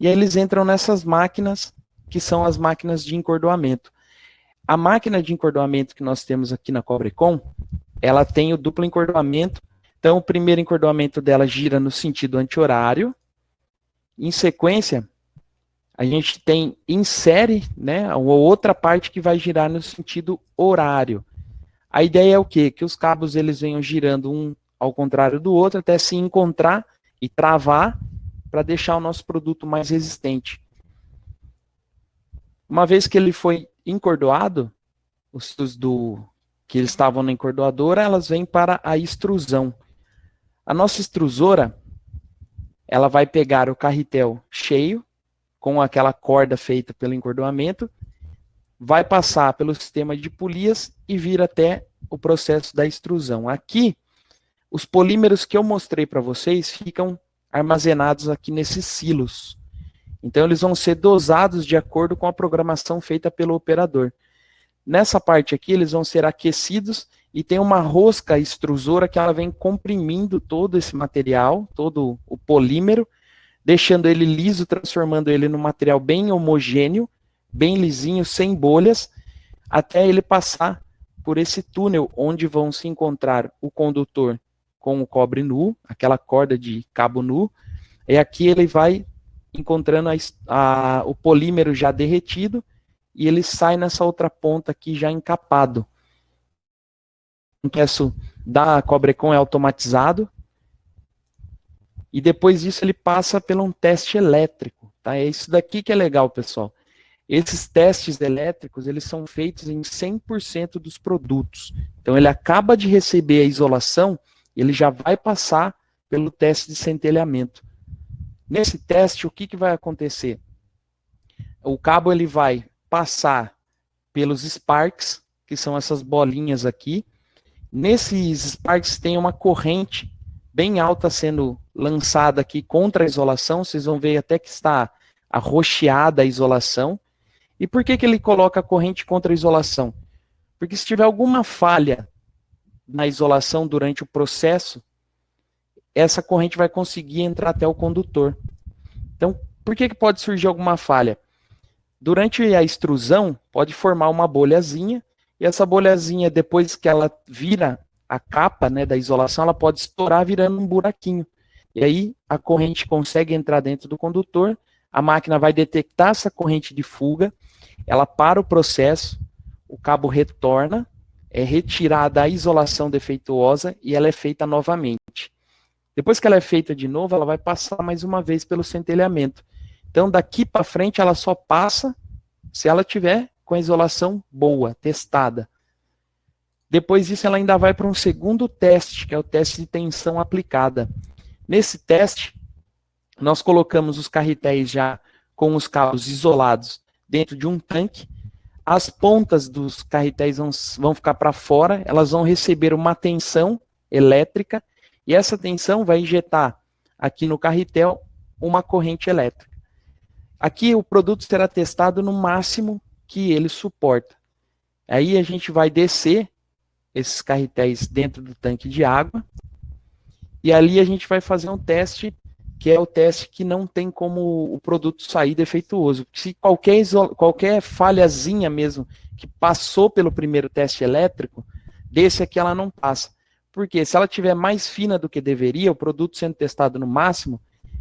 Speaker 3: E aí eles entram nessas máquinas, que são as máquinas de encordoamento. A máquina de encordoamento que nós temos aqui na Cobrecon, ela tem o duplo encordoamento. Então, o primeiro encordoamento dela gira no sentido anti-horário. Em sequência, a gente tem em série, né, a outra parte que vai girar no sentido horário. A ideia é o quê? Que os cabos eles venham girando um ao contrário do outro, até se encontrar e travar, para deixar o nosso produto mais resistente. Uma vez que ele foi encordoado, os fios que eles estavam na encordoadora, elas vêm para a extrusão. A nossa extrusora, ela vai pegar o carretel cheio, com aquela corda feita pelo encordoamento, vai passar pelo sistema de polias e vir até o processo da extrusão. Aqui, os polímeros que eu mostrei para vocês ficam armazenados aqui nesses silos. Então, eles vão ser dosados de acordo com a programação feita pelo operador. Nessa parte aqui, eles vão ser aquecidos e tem uma rosca extrusora que ela vem comprimindo todo esse material, todo o polímero, deixando ele liso, transformando ele num material bem homogêneo, bem lisinho, sem bolhas, até ele passar por esse túnel onde vão se encontrar o condutor com o cobre nu, aquela corda de cabo nu, e aqui ele vai encontrando o polímero já derretido, e ele sai nessa outra ponta aqui já encapado. O processo da Cobrecon é automatizado, e depois disso ele passa por um teste elétrico. Tá? É isso daqui que é legal, pessoal. Esses testes elétricos, eles são feitos em 100% dos produtos. Então ele acaba de receber a isolação, ele já vai passar pelo teste de centelhamento. Nesse teste, o que vai acontecer? O cabo ele vai passar pelos sparks, que são essas bolinhas aqui. Nesses sparks tem uma corrente bem alta sendo lançada aqui contra a isolação. Vocês vão ver até que está arroxeada a isolação. E por que ele coloca a corrente contra a isolação? Porque se tiver alguma falha na isolação durante o processo, essa corrente vai conseguir entrar até o condutor. Então, por que pode surgir alguma falha? Durante a extrusão, pode formar uma bolhazinha, e essa bolhazinha, depois que ela vira a capa, né, da isolação, ela pode estourar virando um buraquinho. E aí, a corrente consegue entrar dentro do condutor, a máquina vai detectar essa corrente de fuga, ela para o processo, o cabo retorna, é retirada a isolação defeituosa e ela é feita novamente. Depois que ela é feita de novo, ela vai passar mais uma vez pelo centelhamento. Então, daqui para frente, ela só passa se ela tiver com a isolação boa, testada. Depois disso, ela ainda vai para um segundo teste, que é o teste de tensão aplicada. Nesse teste, nós colocamos os carretéis já com os cabos isolados dentro de um tanque. As pontas dos carretéis vão ficar para fora, elas vão receber uma tensão elétrica, e essa tensão vai injetar aqui no carretel uma corrente elétrica. Aqui o produto será testado no máximo que ele suporta. Aí a gente vai descer esses carretéis dentro do tanque de água, e ali a gente vai fazer um teste, que é o teste que não tem como o produto sair defeituoso. Se qualquer falhazinha mesmo que passou pelo primeiro teste elétrico, desse aqui ela não passa. Porque se ela tiver mais fina do que deveria, o produto sendo testado no máximo,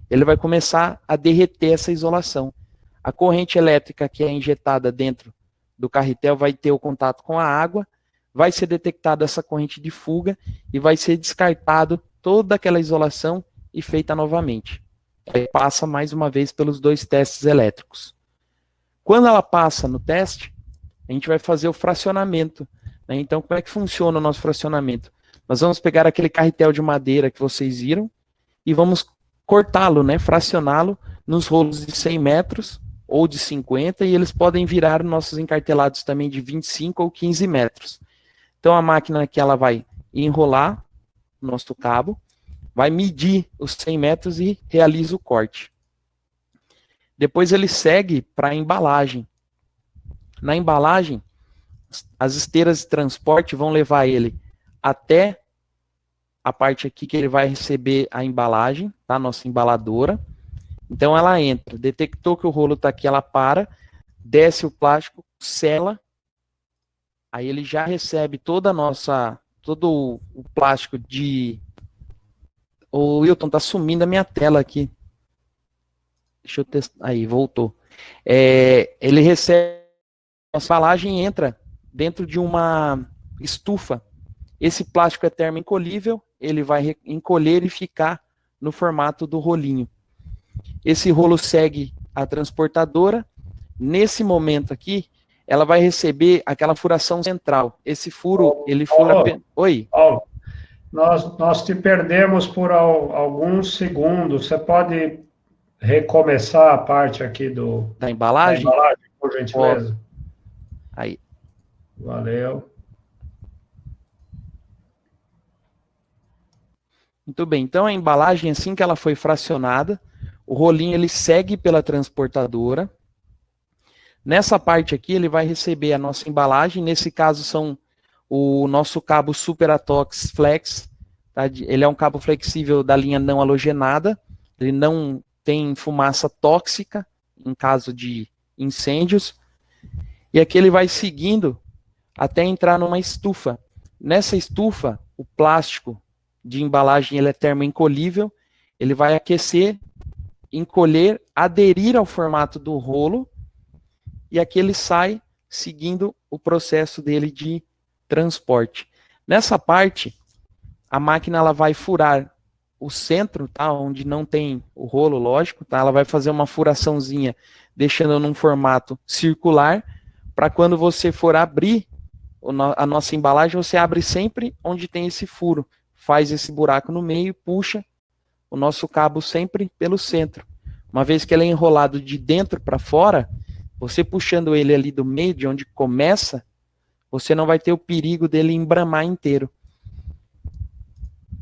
Speaker 3: ele vai começar a derreter essa isolação. A corrente elétrica que é injetada dentro do carretel vai ter o contato com a água, vai ser detectada essa corrente de fuga e vai ser descartado toda aquela isolação e feita novamente. Aí passa mais uma vez pelos 2 testes elétricos. Quando ela passa no teste, a gente vai fazer o fracionamento, né? Então, como é que funciona o nosso fracionamento? Nós vamos pegar aquele carretel de madeira que vocês viram e vamos cortá-lo, né? Fracioná-lo nos rolos de 100 metros ou de 50, e eles podem virar nossos encartelados também de 25 ou 15 metros. Então, a máquina aqui ela vai enrolar o nosso cabo, vai medir os 100 metros e realiza o corte. Depois ele segue para a embalagem. Na embalagem, as esteiras de transporte vão levar ele até a parte aqui que ele vai receber a embalagem, tá? Nossa embaladora. Então ela entra, detectou que o rolo está aqui, ela para, desce o plástico, sela, aí ele já recebe todo o plástico de... O Wilton, tá sumindo a minha tela aqui. Deixa eu testar. Aí, voltou. Ele recebe a embalagem e entra dentro de uma estufa. Esse plástico é termoencolhível, ele vai encolher e ficar no formato do rolinho. Esse rolo segue a transportadora. Nesse momento aqui, ela vai receber aquela furação central. Esse furo, ele fura... Oi?
Speaker 2: Paulo, nós te perdemos por alguns segundos. Você pode recomeçar a parte aqui
Speaker 3: da embalagem?
Speaker 2: Por gentileza.
Speaker 3: Aí.
Speaker 2: Valeu.
Speaker 3: Muito bem. Então, a embalagem, assim que ela foi fracionada, o rolinho ele segue pela transportadora. Nessa parte aqui, ele vai receber a nossa embalagem. Nesse caso, são o nosso cabo Super Atox Flex. Tá? Ele é um cabo flexível da linha não halogenada. Ele não tem fumaça tóxica em caso de incêndios. E aqui ele vai seguindo até entrar numa estufa. Nessa estufa, o plástico de embalagem ele é termoencolhível. Ele vai aquecer, encolher, aderir ao formato do rolo. E aqui ele sai seguindo o processo dele de transporte. Nessa parte, a máquina ela vai furar o centro, tá, onde não tem o rolo, lógico, tá? Ela vai fazer uma furaçãozinha, deixando num formato circular, para quando você for abrir a nossa embalagem, você abre sempre onde tem esse furo, faz esse buraco no meio e puxa o nosso cabo sempre pelo centro. Uma vez que ele é enrolado de dentro para fora, você puxando ele ali do meio, de onde começa, você não vai ter o perigo dele embramar inteiro.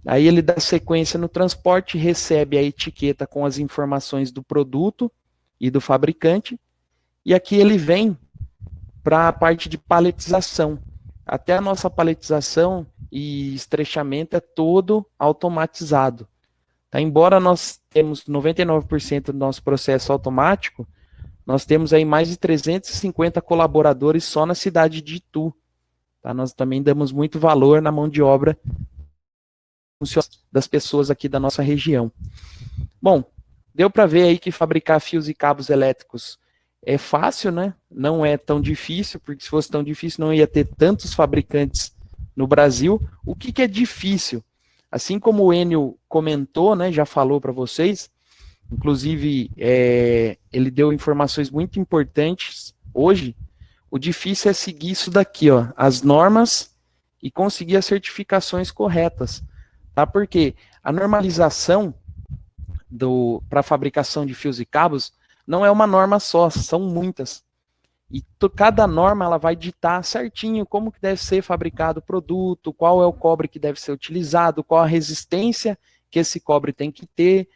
Speaker 3: Aí ele dá sequência no transporte, recebe a etiqueta com as informações do produto e do fabricante, e aqui ele vem para a parte de paletização. Até a nossa paletização e estrechamento é todo automatizado. Tá? Embora nós temos 99% do nosso processo automático, nós temos aí mais de 350 colaboradores só na cidade de Itu. Tá? Nós também damos muito valor na mão de obra das pessoas aqui da nossa região. Bom, deu para ver aí que fabricar fios e cabos elétricos é fácil, né? Não é tão difícil, porque se fosse tão difícil não ia ter tantos fabricantes no Brasil. O que é difícil? Assim como o Enio comentou, né, já falou para vocês, inclusive ele deu informações muito importantes hoje, o difícil é seguir isso daqui, ó, as normas e conseguir as certificações corretas. Tá? Porque a normalização para a fabricação de fios e cabos não é uma norma só, são muitas. E cada norma ela vai ditar certinho como que deve ser fabricado o produto, qual é o cobre que deve ser utilizado, qual a resistência que esse cobre tem que ter.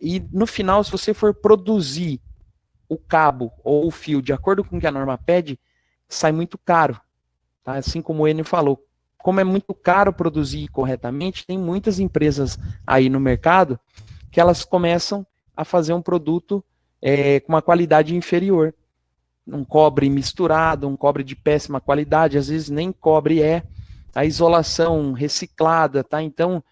Speaker 3: E no final, se você for produzir o cabo ou o fio de acordo com o que a norma pede, sai muito caro. Tá? Assim como o Enio falou, como é muito caro produzir corretamente, tem muitas empresas aí no mercado que elas começam a fazer um produto com uma qualidade inferior. Um cobre misturado, um cobre de péssima qualidade, às vezes nem cobre a isolação reciclada, tá? Então,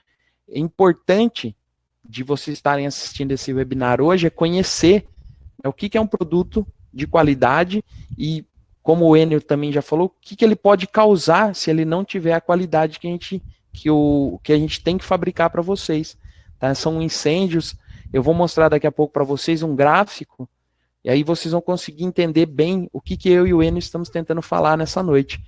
Speaker 3: é importante de vocês estarem assistindo esse webinar hoje é conhecer o que é um produto de qualidade e, como o Enio também já falou, o que ele pode causar se ele não tiver a qualidade que a gente tem que fabricar para vocês. Tá? São incêndios, eu vou mostrar daqui a pouco para vocês um gráfico, e aí vocês vão conseguir entender bem o que eu e o Enio estamos tentando falar nessa noite.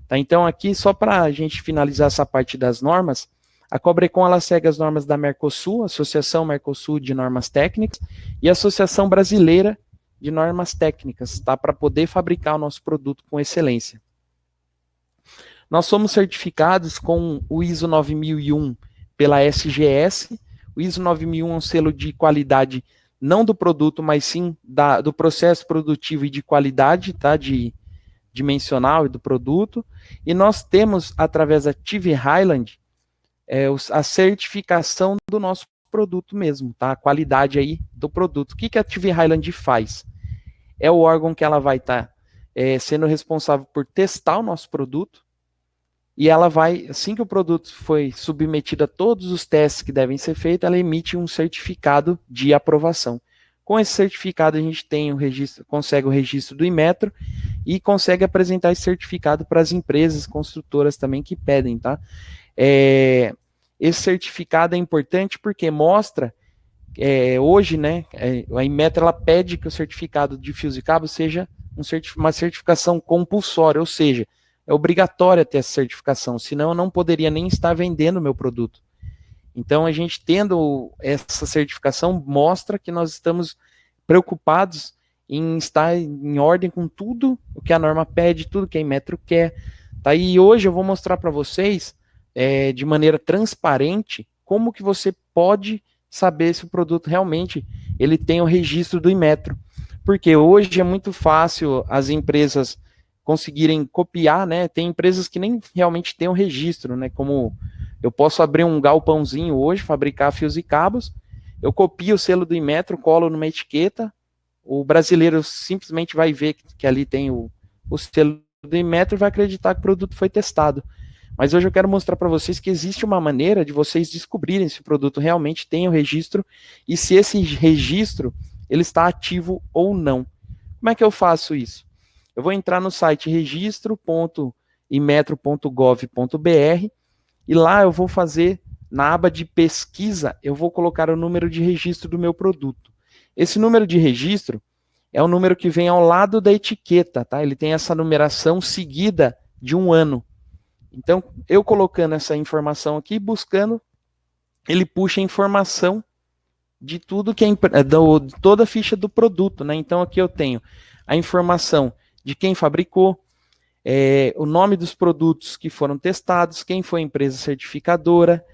Speaker 3: Tá? Então aqui, só para a gente finalizar essa parte das normas, a Cobrecon ela segue as normas da Mercosul, Associação Mercosul de Normas Técnicas, e a Associação Brasileira de Normas Técnicas, tá? Para poder fabricar o nosso produto com excelência. Nós somos certificados com o ISO 9001 pela SGS. O ISO 9001 é um selo de qualidade não do produto, mas sim do processo produtivo e de qualidade, tá? Dimensional e do produto. E nós temos, através da TV Highland, a certificação do nosso produto mesmo, tá? A qualidade aí do produto. O que a TV Highland faz? É o órgão que ela vai estar sendo responsável por testar o nosso produto, e ela vai, assim que o produto foi submetido a todos os testes que devem ser feitos, ela emite um certificado de aprovação. Com esse certificado a gente tem consegue o registro do Inmetro e consegue apresentar esse certificado para as empresas construtoras também que pedem, tá? Esse certificado é importante porque mostra, hoje, né, a Inmetro ela pede que o certificado de fios e cabos seja uma certificação compulsória, ou seja, é obrigatório ter essa certificação, senão eu não poderia nem estar vendendo o meu produto. Então, a gente tendo essa certificação mostra que nós estamos preocupados em estar em ordem com tudo o que a norma pede, tudo que a Inmetro quer. Tá? E hoje eu vou mostrar para vocês, de maneira transparente, como que você pode saber se o produto realmente ele tem o registro do Inmetro. Porque hoje é muito fácil as empresas conseguirem copiar, né? Tem empresas que nem realmente têm o registro, né? Como eu posso abrir um galpãozinho hoje, fabricar fios e cabos, eu copio o selo do Inmetro, colo numa etiqueta, o brasileiro simplesmente vai ver que ali tem o selo do Inmetro e vai acreditar que o produto foi testado. Mas hoje eu quero mostrar para vocês que existe uma maneira de vocês descobrirem se o produto realmente tem o registro e se esse registro ele está ativo ou não. Como é que eu faço isso? Eu vou entrar no site registro.inmetro.gov.br e lá eu vou fazer, na aba de pesquisa, eu vou colocar o número de registro do meu produto. Esse número de registro é o número que vem ao lado da etiqueta, tá? Ele tem essa numeração seguida de um ano. Então, eu colocando essa informação aqui, buscando, ele puxa a informação de tudo que toda a ficha do produto, né? Então, aqui eu tenho a informação de quem fabricou, o nome dos produtos que foram testados, quem foi a empresa certificadora.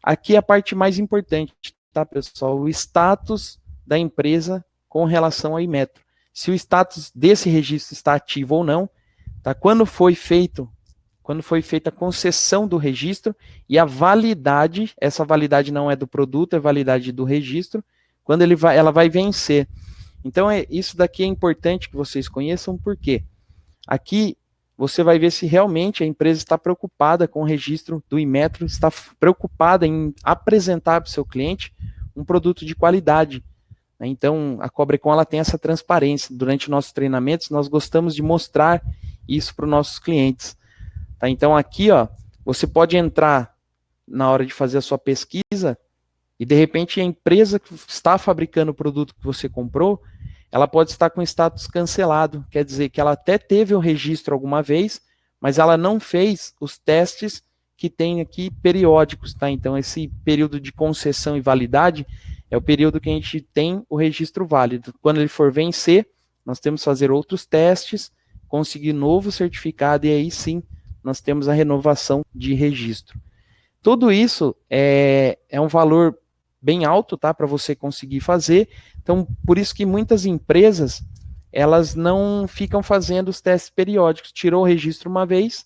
Speaker 3: Aqui é a parte mais importante, tá, pessoal? O status da empresa com relação ao Inmetro. Se o status desse registro está ativo ou não, tá? Quando foi feita a concessão do registro e a validade, essa validade não é do produto, é validade do registro, quando ela vai vencer. Então, isso daqui é importante que vocês conheçam, porque aqui você vai ver se realmente a empresa está preocupada com o registro do Inmetro, está preocupada em apresentar para o seu cliente um produto de qualidade. Então, a Cobrecon ela tem essa transparência. Durante nossos treinamentos, nós gostamos de mostrar isso para os nossos clientes. Tá? Então, aqui, ó, você pode entrar na hora de fazer a sua pesquisa e, de repente, a empresa que está fabricando o produto que você comprou, ela pode estar com status cancelado. Quer dizer que ela até teve o registro alguma vez, mas ela não fez os testes que tem aqui periódicos. Tá? Então, esse período de concessão e validade é o período que a gente tem o registro válido. Quando ele for vencer, nós temos que fazer outros testes, conseguir novo certificado e aí sim nós temos a renovação de registro. Tudo isso é um valor bem alto, tá, para você conseguir fazer. Então, por isso que muitas empresas, elas não ficam fazendo os testes periódicos. Tirou o registro uma vez,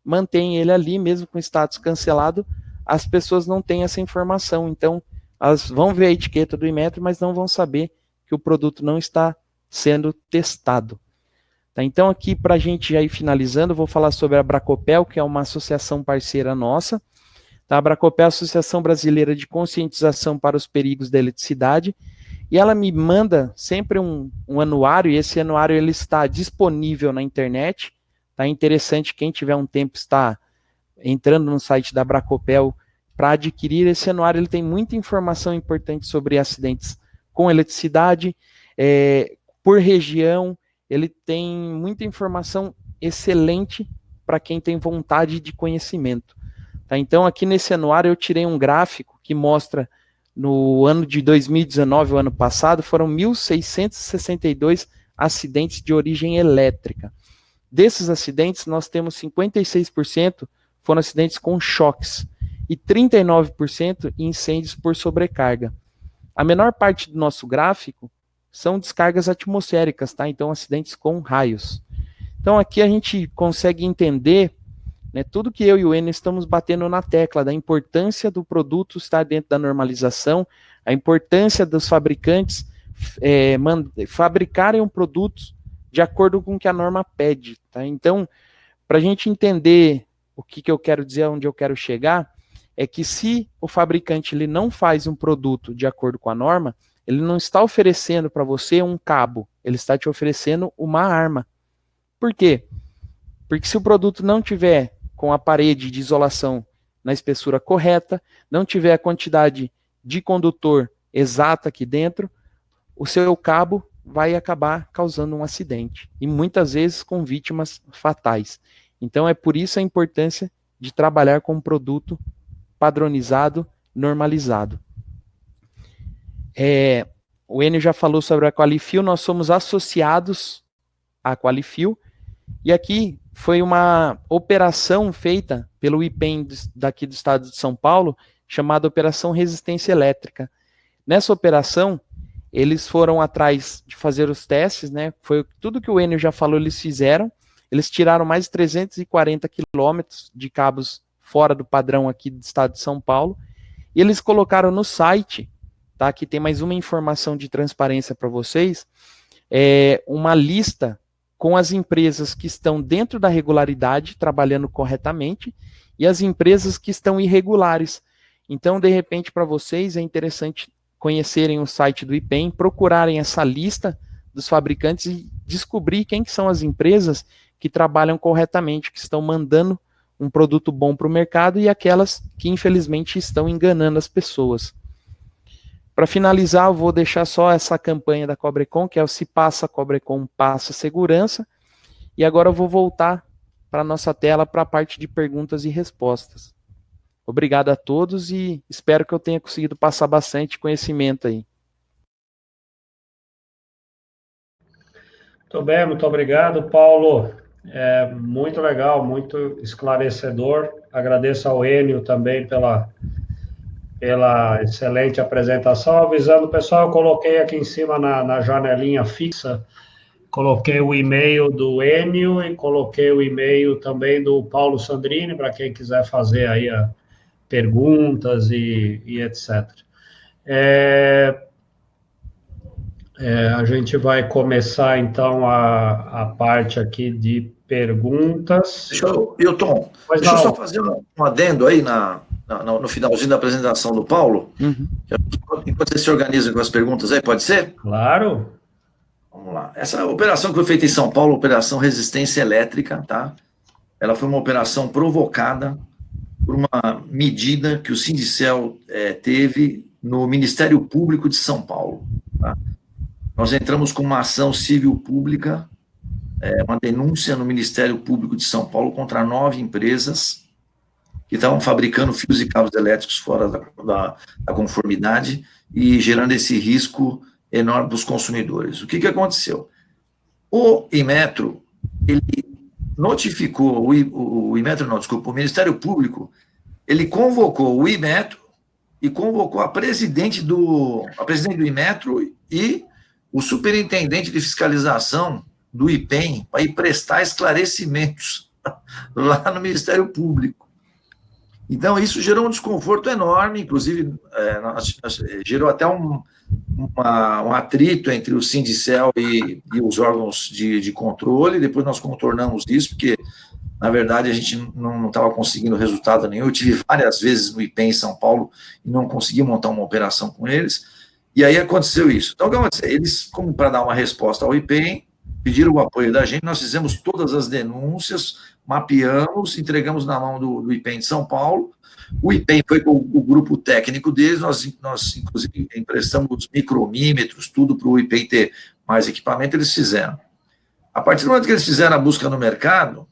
Speaker 3: mantém ele ali, mesmo com status cancelado, as pessoas não têm essa informação. Então, elas vão ver a etiqueta do Inmetro, mas não vão saber que o produto não está sendo testado. Tá, então, aqui, para a gente já ir finalizando, eu vou falar sobre a Bracopel, que é uma associação parceira nossa. Tá, a Bracopel é a Associação Brasileira de Conscientização para os Perigos da Eletricidade, e ela me manda sempre um anuário, e esse anuário ele está disponível na internet. Tá interessante, quem tiver um tempo está entrando no site da Bracopel para adquirir esse anuário. Ele tem muita informação importante sobre acidentes com eletricidade, por região. Ele tem muita informação excelente para quem tem vontade de conhecimento. Tá? Então, aqui nesse anuário eu tirei um gráfico que mostra no ano de 2019, o ano passado, foram 1.662 acidentes de origem elétrica. Desses acidentes, nós temos 56% foram acidentes com choques e 39% incêndios por sobrecarga. A menor parte do nosso gráfico são descargas atmosféricas, tá? Então, acidentes com raios. Então, aqui a gente consegue entender, né, tudo que eu e o Enio estamos batendo na tecla da importância do produto estar dentro da normalização, a importância dos fabricantes fabricarem um produto de acordo com o que a norma pede. Tá? Então, para a gente entender o que eu quero dizer, onde eu quero chegar, é que se o fabricante ele não faz um produto de acordo com a norma, ele não está oferecendo para você um cabo, ele está te oferecendo uma arma. Por quê? Porque se o produto não tiver com a parede de isolação na espessura correta, não tiver a quantidade de condutor exata aqui dentro, o seu cabo vai acabar causando um acidente, e muitas vezes com vítimas fatais. Então é por isso a importância de trabalhar com um produto padronizado, normalizado. O Enio já falou sobre a Qualifil, nós somos associados à Qualifil, e aqui foi uma operação feita pelo IPEM daqui do estado de São Paulo, chamada Operação Resistência Elétrica. Nessa operação, eles foram atrás de fazer os testes, né? Foi tudo que o Enio já falou, eles fizeram. Eles tiraram mais de 340 quilômetros de cabos fora do padrão aqui do estado de São Paulo, e eles colocaram no site, tá? Aqui tem mais uma informação de transparência para vocês, uma lista com as empresas que estão dentro da regularidade, trabalhando corretamente, e as empresas que estão irregulares. Então, de repente, para vocês é interessante conhecerem o site do IPEM, procurarem essa lista dos fabricantes e descobrir quem que são as empresas que trabalham corretamente, que estão mandando um produto bom para o mercado e aquelas que, infelizmente, estão enganando as pessoas. Para finalizar, eu vou deixar só essa campanha da Cobrecon, que é o Se Passa Cobrecon, Passa Segurança. E agora eu vou voltar para a nossa tela para a parte de perguntas e respostas. Obrigado a todos e espero que eu tenha conseguido passar bastante conhecimento aí.
Speaker 2: Muito bem, muito obrigado, Paulo. Muito legal, muito esclarecedor. Agradeço ao Enio também pela excelente apresentação. Avisando o pessoal, eu coloquei aqui em cima na janelinha fixa, coloquei o e-mail do Enio e coloquei o e-mail também do Paulo Sandrini, para quem quiser fazer aí perguntas e etc. A gente vai começar, então, a parte aqui de perguntas.
Speaker 1: Wilton, deixa eu só fazer um adendo aí no finalzinho da apresentação do Paulo.
Speaker 3: Uhum.
Speaker 1: Enquanto você se organiza com as perguntas aí, pode ser?
Speaker 2: Claro.
Speaker 1: Vamos lá. Essa operação que foi feita em São Paulo, Operação Resistência Elétrica, tá? Ela foi uma operação provocada por uma medida que o Sindicel teve no Ministério Público de São Paulo, tá? Nós entramos com uma ação civil pública, uma denúncia no Ministério Público de São Paulo contra 9 empresas que estavam fabricando fios e cabos elétricos fora da conformidade e gerando esse risco enorme para os consumidores. O que aconteceu? O Inmetro, ele notificou, o Ministério Público, ele convocou o Inmetro e convocou a presidente do Inmetro e o superintendente de fiscalização do IPEM para ir prestar esclarecimentos lá no Ministério Público. Então, isso gerou um desconforto enorme, inclusive gerou até um atrito entre o Sindicel e os órgãos de controle. Depois nós contornamos isso, porque, na verdade, a gente não estava conseguindo resultado nenhum. Eu tive várias vezes no IPEM em São Paulo e não consegui montar uma operação com eles. E aí aconteceu isso. Então, o que aconteceu? Eles, como para dar uma resposta ao IPEM, pediram o apoio da gente, nós fizemos todas as denúncias, mapeamos, entregamos na mão do IPEM de São Paulo. O IPEM foi com o grupo técnico deles, nós inclusive emprestamos micromímetros, tudo para o IPEM ter mais equipamento, eles fizeram. A partir do momento que eles fizeram a busca no mercado,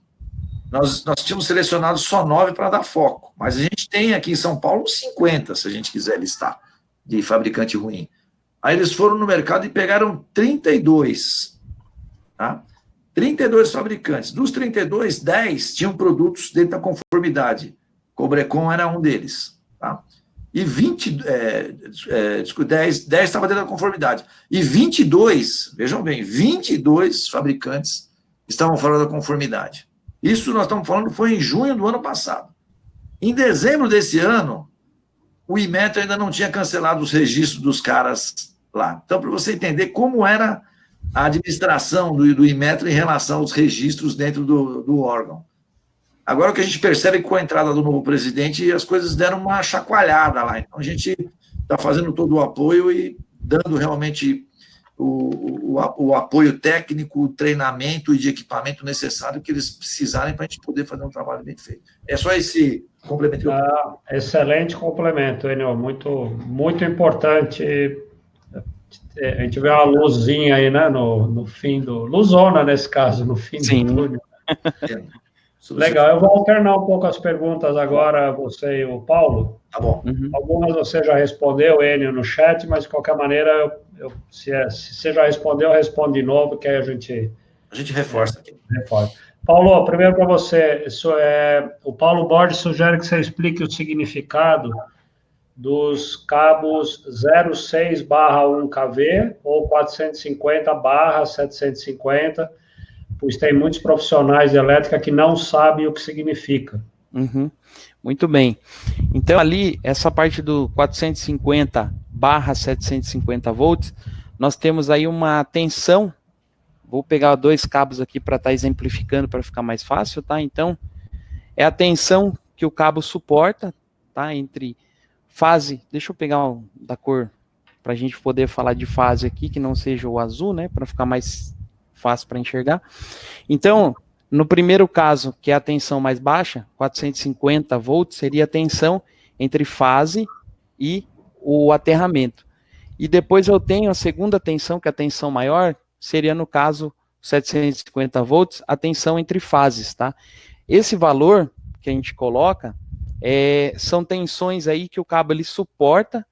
Speaker 1: nós tínhamos selecionado só 9 para dar foco, mas a gente tem aqui em São Paulo 50, se a gente quiser listar, de fabricante ruim. Aí eles foram no mercado e pegaram 32, tá? 32 fabricantes. Dos 32, 10 tinham produtos dentro da conformidade. Cobrecon era um deles, tá? E 10 estava dentro da conformidade. E 22, vejam bem, 22 fabricantes estavam fora da conformidade. Isso nós estamos falando foi em junho do ano passado. Em dezembro desse ano, o Inmetro ainda não tinha cancelado os registros dos caras lá. Então, para você entender como era a administração do Inmetro em relação aos registros dentro do órgão. Agora, o que a gente percebe é que com a entrada do novo presidente, as coisas deram uma chacoalhada lá. Então, a gente está fazendo todo o apoio e dando realmente o apoio técnico, o treinamento e de equipamento necessário que eles precisarem para a gente poder fazer um trabalho bem feito. É só esse complemento.
Speaker 2: Excelente complemento, Enio. Muito importante. A gente vê uma luzinha aí, né, no fim do... Luzona, nesse caso, no fim do túnel. Legal, eu vou alternar um pouco as perguntas agora, você e o Paulo.
Speaker 1: Tá bom.
Speaker 2: Algumas você já respondeu, Enio, no chat, mas de qualquer maneira, se você já respondeu, eu respondo de novo, que aí a gente
Speaker 1: reforça aqui.
Speaker 2: Paulo, primeiro para você, o Paulo Borges sugere que você explique o significado dos cabos 06/1kV ou 450/750, pois tem muitos profissionais de elétrica que não sabem o que significa.
Speaker 3: Muito bem. Então, ali, essa parte do 450/750 volts, nós temos aí uma tensão. Vou pegar 2 cabos aqui para estar exemplificando, para ficar mais fácil, tá? Então, é a tensão que o cabo suporta, tá? Entre fase, deixa eu pegar da cor, para a gente poder falar de fase aqui, que não seja o azul, né? Para ficar mais fácil para enxergar. Então, no primeiro caso, que é a tensão mais baixa, 450 volts, seria a tensão entre fase e o aterramento. E depois eu tenho a segunda tensão, que é a tensão maior, seria no caso 750 volts, a tensão entre fases, tá? Esse valor que a gente coloca são tensões aí que o cabo ele suporta,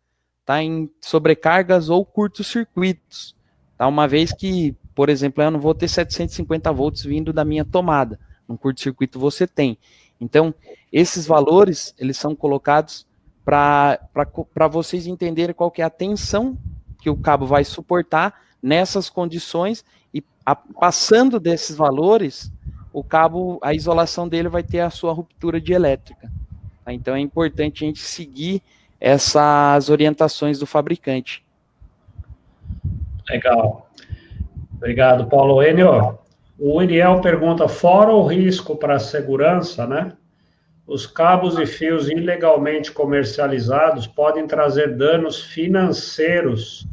Speaker 3: tá, em sobrecargas ou curtos-circuitos, tá? Uma vez que, por exemplo, eu não vou ter 750 volts vindo da minha tomada, um curto-circuito você tem. Então, esses valores, eles são colocados para vocês entenderem qual que é a tensão que o cabo vai suportar nessas condições, e passando desses valores, o cabo, a isolação dele vai ter a sua ruptura dielétrica. Tá? Então é importante a gente seguir essas orientações do fabricante.
Speaker 2: Legal. Obrigado, Paulo. Enio, o Iriel pergunta, fora o risco para a segurança, né? Os cabos e fios ilegalmente comercializados podem trazer danos financeiros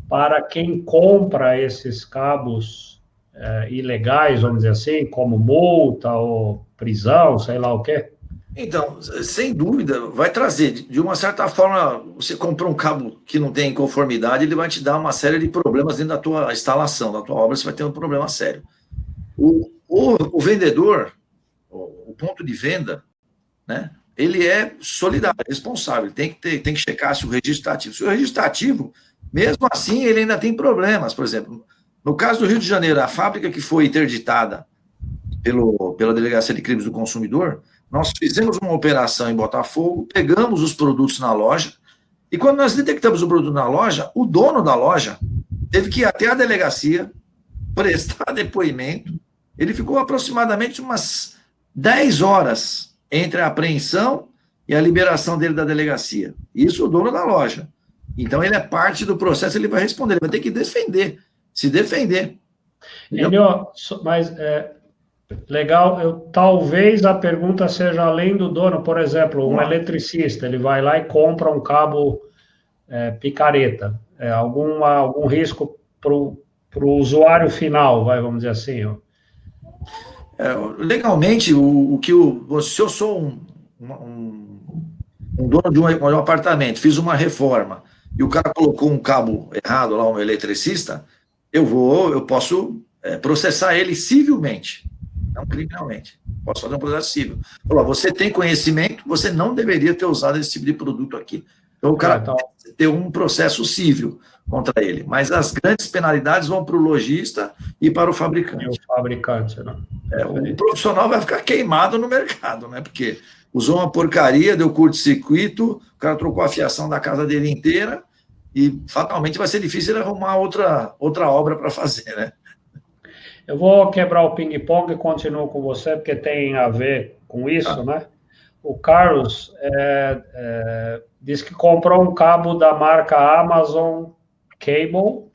Speaker 2: para quem compra esses cabos ilegais, vamos dizer assim, como multa ou prisão, sei lá o quê?
Speaker 1: Então, sem dúvida, vai trazer. De uma certa forma, você comprou um cabo que não tem conformidade, ele vai te dar uma série de problemas dentro da tua instalação, da tua obra, você vai ter um problema sério. O vendedor, o ponto de venda, né, ele é solidário, responsável, tem que checar se o registro está ativo. Se o registro está ativo, mesmo assim, ele ainda tem problemas. Por exemplo, no caso do Rio de Janeiro, a fábrica que foi interditada pela Delegacia de Crimes do Consumidor, nós fizemos uma operação em Botafogo, pegamos os produtos na loja, e quando nós detectamos o produto na loja, o dono da loja teve que ir até a delegacia, prestar depoimento. Ele ficou aproximadamente umas 10 horas entre a apreensão e a liberação dele da delegacia. Isso o dono da loja. Então, ele é parte do processo, ele vai responder, ele vai ter que se defender.
Speaker 2: Enio, mas legal, talvez a pergunta seja além do dono, por exemplo, um eletricista, ele vai lá e compra um cabo picareta, algum risco para o usuário final, vamos dizer assim, ó.
Speaker 1: Legalmente, se eu sou um dono de um apartamento, fiz uma reforma, e o cara colocou um cabo errado lá, um eletricista, eu posso processar ele civilmente, não criminalmente. Posso fazer um processo civil. Falou, você tem conhecimento, você não deveria ter usado esse tipo de produto aqui. Então, o cara tem um processo civil contra ele. Mas as grandes penalidades vão para o lojista e para o fabricante.
Speaker 2: E o fabricante, né?
Speaker 1: O profissional vai ficar queimado no mercado, né? Porque usou uma porcaria, deu curto-circuito, o cara trocou a fiação da casa dele inteira e fatalmente vai ser difícil ele arrumar outra obra para fazer, né?
Speaker 2: Eu vou quebrar o ping-pong e continuo com você, porque tem a ver com isso, né? O Carlos diz que comprou um cabo da marca Amazon Cable,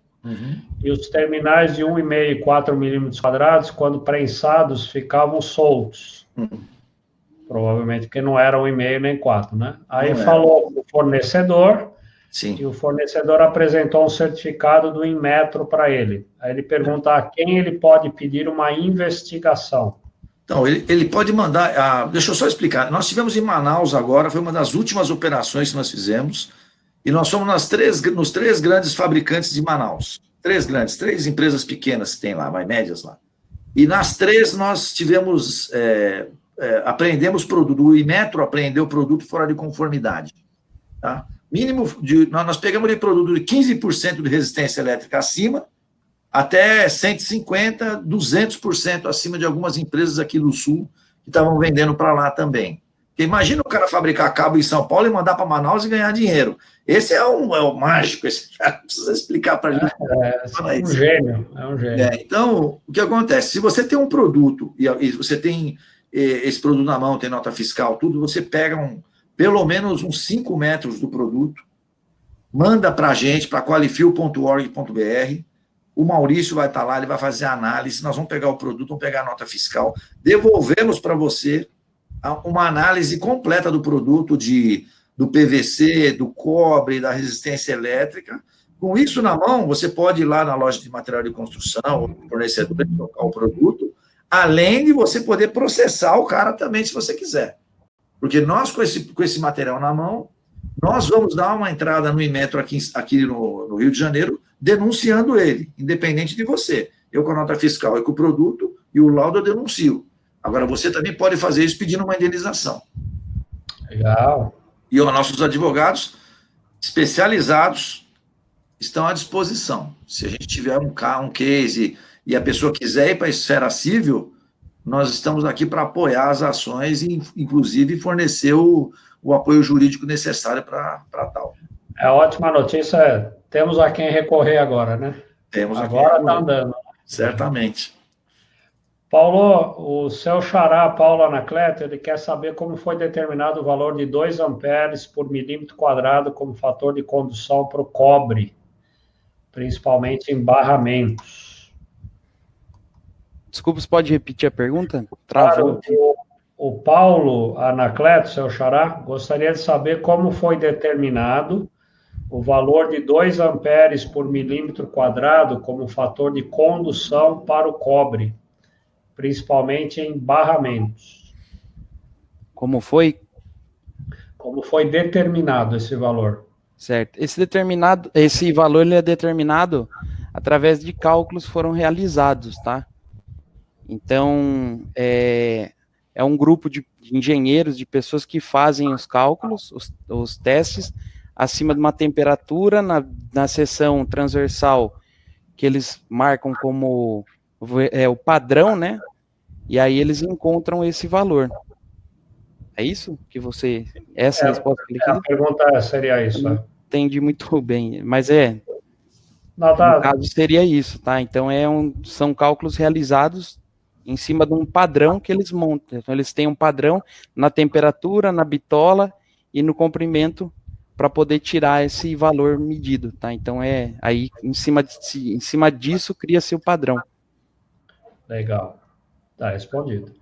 Speaker 2: e os terminais de 1,5 e 4 milímetros quadrados, quando prensados, ficavam soltos. Provavelmente porque não eram 1,5 nem 4, né? Aí falou com o fornecedor,
Speaker 1: sim,
Speaker 2: e o fornecedor apresentou um certificado do Inmetro para ele. Aí ele pergunta a quem ele pode pedir uma investigação.
Speaker 1: Então, ele pode mandar... deixa eu só explicar. Nós tivemos em Manaus agora, foi uma das últimas operações que nós fizemos, e nós somos nos 3 grandes fabricantes de Manaus. 3 empresas pequenas que tem lá, médias lá. E nas 3 nós tivemos... apreendemos produto, o Inmetro apreendeu produto fora de conformidade. Tá? Mínimo, nós pegamos de produto de 15% de resistência elétrica acima, até 150%, 200% acima de algumas empresas aqui do Sul que estavam vendendo para lá também. Porque imagina o cara fabricar cabo em São Paulo e mandar para Manaus e ganhar dinheiro. Esse é o mágico, esse cara precisa explicar para a gente.
Speaker 2: É um gênio.
Speaker 1: Então, o que acontece? Se você tem um produto e você tem esse produto na mão, tem nota fiscal, tudo, você pega pelo menos uns 5 metros do produto, manda para a gente, para qualifio.org.br, o Maurício vai estar lá, ele vai fazer a análise, nós vamos pegar o produto, vamos pegar a nota fiscal, devolvemos para você uma análise completa do produto, do PVC, do cobre, da resistência elétrica. Com isso na mão, você pode ir lá na loja de material de construção, ou fornecedor, e trocar o produto, além de você poder processar o cara também, se você quiser. Porque nós, com esse material na mão, nós vamos dar uma entrada no Inmetro aqui no Rio de Janeiro, denunciando ele, independente de você. Eu com a nota fiscal e com o produto, e o laudo eu denuncio. Agora, você também pode fazer isso pedindo uma indenização.
Speaker 2: Legal.
Speaker 1: E os nossos advogados especializados estão à disposição. Se a gente tiver um case e a pessoa quiser ir para a esfera civil, nós estamos aqui para apoiar as ações e, inclusive, fornecer o apoio jurídico necessário para tal.
Speaker 2: É ótima notícia. Temos a quem recorrer agora, né?
Speaker 1: Temos
Speaker 2: agora está andando.
Speaker 1: Certamente.
Speaker 2: Paulo, o seu xará, Paulo Anacleto, ele quer saber como foi determinado o valor de 2 amperes por milímetro quadrado como fator de condução para o cobre, principalmente em barramentos.
Speaker 3: Desculpa, você pode repetir a pergunta? Travou.
Speaker 2: Claro, o Paulo Anacleto, seu xará, gostaria de saber como foi determinado o valor de 2 amperes por milímetro quadrado como fator de condução para o cobre, principalmente em barramentos.
Speaker 3: Como foi?
Speaker 2: Como foi determinado esse valor?
Speaker 3: Certo. Esse valor ele é determinado através de cálculos que foram realizados, tá? Então, é um grupo de engenheiros, de pessoas que fazem os cálculos, os testes, acima de uma temperatura, na seção transversal, que eles marcam como o padrão, né? E aí eles encontram esse valor. É isso que você... Essa resposta que ele quis?
Speaker 2: A pergunta seria isso.
Speaker 3: Não entendi muito bem, mas
Speaker 2: Não,
Speaker 3: no caso seria isso, tá? Então são cálculos realizados em cima de um padrão que eles montam. Então eles têm um padrão na temperatura, na bitola e no comprimento para poder tirar esse valor medido, tá? Então aí em cima disso cria-se o padrão.
Speaker 2: Legal. Tá respondido.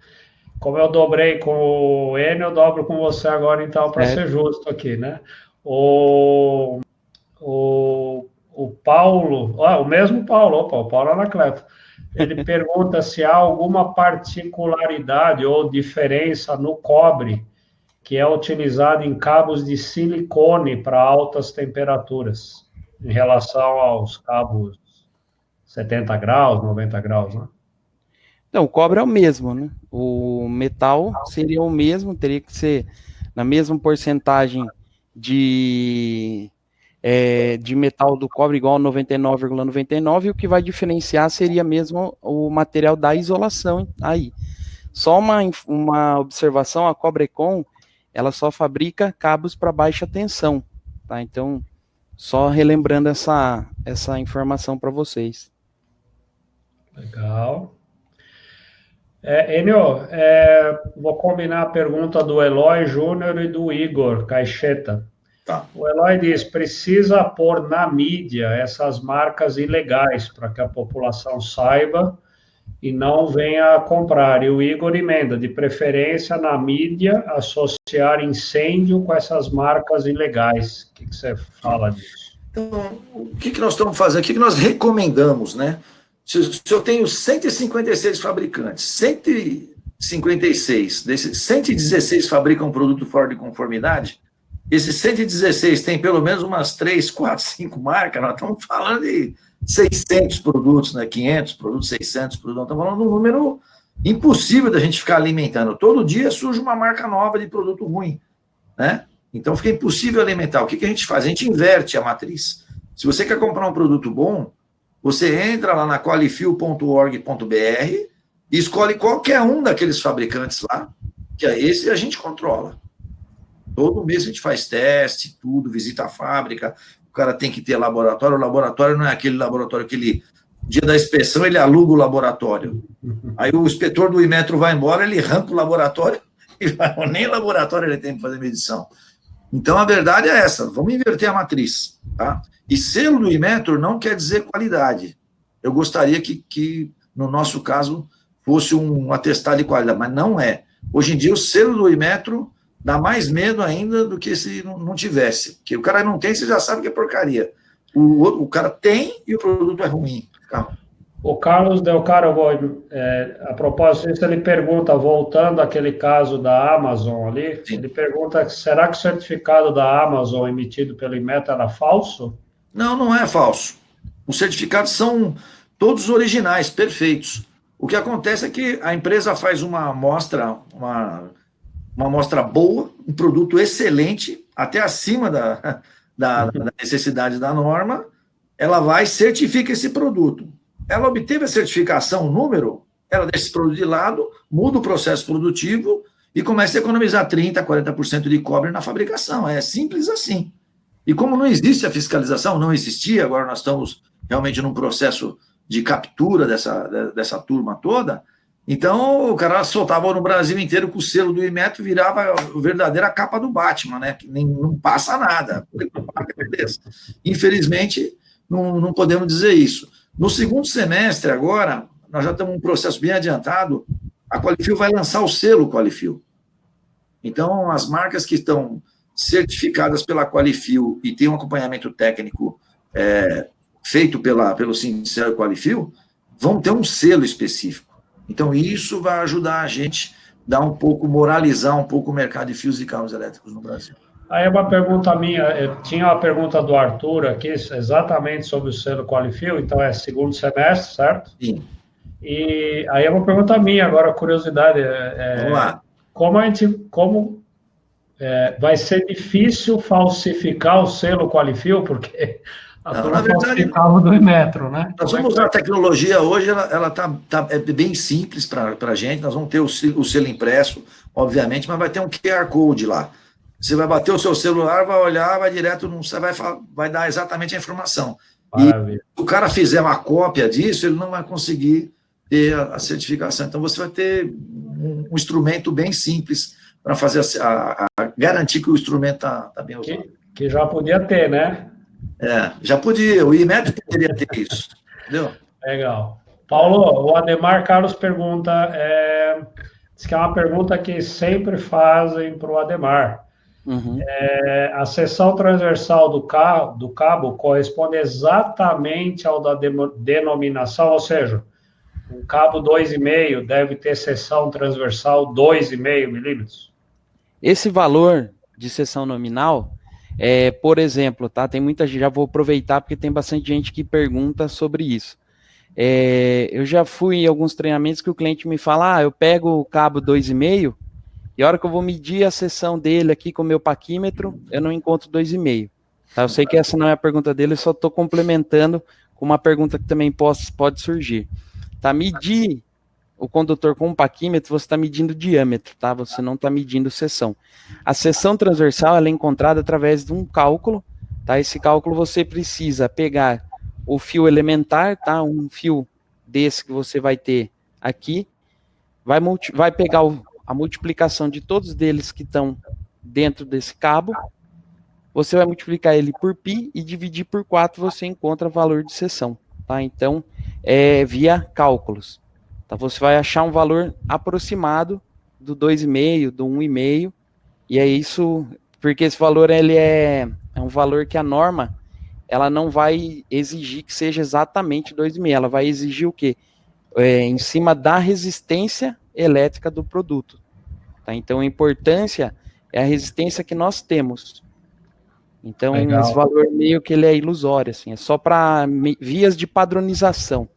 Speaker 2: Como eu dobrei com o Enio, eu dobro com você agora, então, para ser justo aqui, né? O Paulo, o mesmo Paulo, o Paulo Anacleto, ele pergunta se há alguma particularidade ou diferença no cobre que é utilizado em cabos de silicone para altas temperaturas, em relação aos cabos 70 graus, 90 graus, né?
Speaker 3: Então, o cobre é o mesmo, né? O metal seria o mesmo, teria que ser na mesma porcentagem de metal do cobre igual a 99,99, e o que vai diferenciar seria mesmo o material da isolação aí. Só uma observação, a Cobrecon, ela só fabrica cabos para baixa tensão, tá? Então, só relembrando essa informação para vocês.
Speaker 2: Legal. Enio, vou combinar a pergunta do Eloy Júnior e do Igor Caixeta.
Speaker 1: Tá.
Speaker 2: O Eloy diz, precisa pôr na mídia essas marcas ilegais para que a população saiba e não venha a comprar. E o Igor emenda, de preferência na mídia, associar incêndio com essas marcas ilegais. O que você fala disso?
Speaker 1: Então, o que nós estamos fazendo? O que nós recomendamos, né? Se eu tenho 156 fabricantes, 156 desses 116 fabricam um produto fora de conformidade, esses 116 têm pelo menos umas 3, 4, 5 marcas, nós estamos falando de 600 produtos, né? 500 produtos, 600 produtos, nós estamos falando de um número impossível da gente ficar alimentando. Todo dia surge uma marca nova de produto ruim, né? Então fica impossível alimentar. O que a gente faz? A gente inverte a matriz. Se você quer comprar um produto bom, você entra lá na qualifil.org.br e escolhe qualquer um daqueles fabricantes lá, que é esse, e a gente controla. Todo mês a gente faz teste, tudo, visita a fábrica, o cara tem que ter laboratório, o laboratório não é aquele laboratório que ele, dia da inspeção, ele aluga o laboratório. Aí o inspetor do Inmetro vai embora, ele arranca o laboratório, e nem laboratório ele tem para fazer medição. Então, a verdade é essa, vamos inverter a matriz, tá? E selo do Inmetro não quer dizer qualidade. Eu gostaria que no nosso caso, fosse um atestado de qualidade, mas não é. Hoje em dia, o selo do Inmetro dá mais medo ainda do que se não tivesse. Porque o cara não tem, você já sabe que é porcaria. O cara tem e o produto é ruim. Calma.
Speaker 2: O Carlos Del Caro, a propósito disso, ele pergunta, voltando àquele caso da Amazon ali, Sim. Ele pergunta, será que o certificado da Amazon emitido pelo Inmetro era falso?
Speaker 1: Não, não é falso. Os certificados são todos originais, perfeitos. O que acontece é que a empresa faz uma amostra boa, um produto excelente, até acima da necessidade da norma, ela vai e certifica esse produto. Ela obteve a certificação, o número, ela deixa esse produto de lado, muda o processo produtivo e começa a economizar 30%, 40% de cobre na fabricação. É simples assim. E como não existe a fiscalização, não existia, agora nós estamos realmente num processo de captura dessa turma toda, então o cara soltava no Brasil inteiro com o selo do Inmetro, virava a verdadeira capa do Batman, né? Que não passa nada. Infelizmente, não podemos dizer isso. No segundo semestre, agora, nós já estamos em um processo bem adiantado, a Qualifil vai lançar o selo Qualifil. Então, as marcas que estão certificadas pela Qualifil e tem um acompanhamento técnico feito pelo Sincero Qualifil, vão ter um selo específico. Então, isso vai ajudar a gente a moralizar um pouco o mercado de fios e cabos elétricos no Brasil.
Speaker 2: Aí uma pergunta minha, tinha uma pergunta do Arthur aqui, exatamente sobre o selo Qualifil, então é segundo semestre, certo?
Speaker 1: Sim.
Speaker 2: E aí é uma pergunta minha, agora, curiosidade.
Speaker 1: Vamos lá.
Speaker 2: Como vai ser difícil falsificar o selo Qualifil, porque a
Speaker 1: Não,
Speaker 2: turma
Speaker 1: na verdade,
Speaker 2: falsificava o 2 metros, né?
Speaker 1: nós vamos usar a tecnologia hoje, ela é bem simples para a gente, nós vamos ter o selo impresso, obviamente, mas vai ter um QR Code lá. Você vai bater o seu celular, vai olhar, vai direto, você vai dar exatamente a informação.
Speaker 2: Maravilha.
Speaker 1: E se o cara fizer uma cópia disso, ele não vai conseguir ter a certificação. Então, você vai ter um instrumento bem simples para fazer garantir que o instrumento está bem usado.
Speaker 2: Que já podia ter, né?
Speaker 1: Já podia, o IMET poderia ter isso, entendeu?
Speaker 2: Legal. Paulo, o Ademar Carlos pergunta, diz que é uma pergunta que sempre fazem para o Ademar.
Speaker 3: Uhum.
Speaker 2: A seção transversal do cabo corresponde exatamente ao da denominação, ou seja, um cabo 2,5 deve ter seção transversal 2,5 milímetros?
Speaker 3: Esse valor de seção nominal, por exemplo, tá? Tem muita gente, já vou aproveitar porque tem bastante gente que pergunta sobre isso. Eu já fui em alguns treinamentos que o cliente me fala, eu pego o cabo 2,5 e a hora que eu vou medir a seção dele aqui com o meu paquímetro, eu não encontro 2,5. Tá? Eu sei que essa não é a pergunta dele, eu só estou complementando com uma pergunta que também pode surgir. Tá? Medir o condutor com um paquímetro, você está medindo diâmetro, tá? Você não está medindo seção. A seção transversal ela é encontrada através de um cálculo, tá? Esse cálculo você precisa pegar o fio elementar, tá? Um fio desse que você vai ter aqui, vai pegar a multiplicação de todos deles que estão dentro desse cabo, você vai multiplicar ele por π e dividir por 4, você encontra o valor de seção, tá? Então, via cálculos. Tá? Você vai achar um valor aproximado do 2,5, do 1,5, e é isso, porque esse valor ele é um valor que a norma ela não vai exigir que seja exatamente 2,5, ela vai exigir o quê? Em cima da resistência elétrica do produto. Tá? Então, a importância é a resistência que nós temos. Então, legal. Esse valor meio que ele é ilusório, assim, é só para vias de padronização.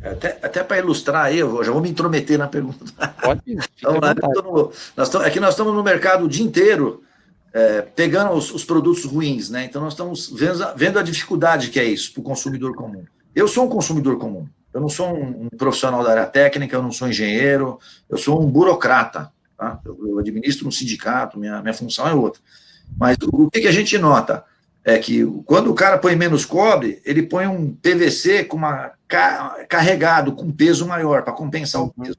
Speaker 1: Até para ilustrar aí, eu já vou me intrometer na pergunta.
Speaker 3: Pode,
Speaker 1: então, aqui nós estamos no mercado o dia inteiro pegando os produtos ruins, né? Então nós estamos vendo a dificuldade que é isso para o consumidor comum. Eu sou um consumidor comum, eu não sou um profissional da área técnica, eu não sou engenheiro, eu sou um burocrata, tá? Eu administro um sindicato, minha função é outra. Mas o que a gente nota é que quando o cara põe menos cobre, ele põe um PVC carregado, com peso maior, para compensar o peso.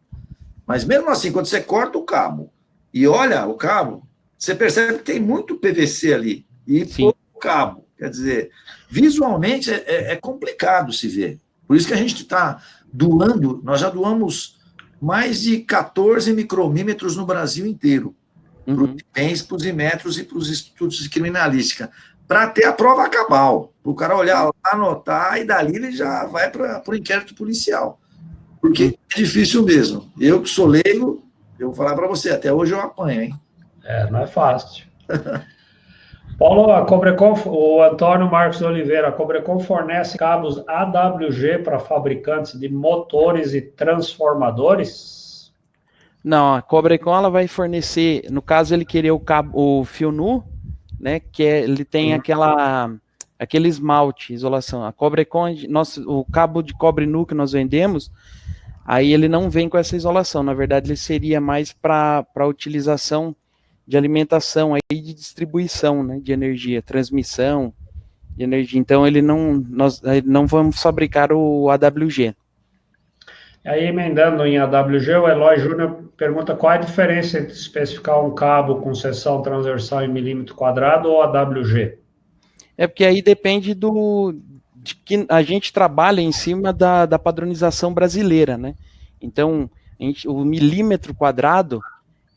Speaker 1: Mas mesmo assim, quando você corta o cabo e olha o cabo, você percebe que tem muito PVC ali e pouco cabo. Quer dizer, visualmente é complicado se ver. Por isso que a gente está doando, nós já doamos mais de 14 micromímetros no Brasil inteiro, para os IPENs, para os Inmetros e para os institutos de criminalística, para ter a prova cabal, para o cara olhar lá, anotar, e dali ele já vai para o inquérito policial. Porque é difícil mesmo. Eu que sou leigo, eu vou falar para você, até hoje eu apanho, hein?
Speaker 2: Não é fácil. Paulo, a Cobrecon, o Antônio Marcos Oliveira, a Cobrecon fornece cabos AWG para fabricantes de motores e transformadores?
Speaker 3: Não, a Cobrecon ela vai fornecer, no caso ele queria o fio nu, né, que ele tem aquele esmalte, isolação. A Cobrecon, o cabo de cobre nu que nós vendemos, aí ele não vem com essa isolação, na verdade ele seria mais para utilização de alimentação, aí de distribuição, né, de energia, transmissão de energia. Então nós não vamos fabricar o AWG.
Speaker 2: Aí, emendando em AWG, o Eloy Júnior pergunta qual é a diferença entre especificar um cabo com seção transversal em milímetro quadrado ou AWG?
Speaker 3: É porque aí depende de que a gente trabalha em cima da padronização brasileira, né? Então, o milímetro quadrado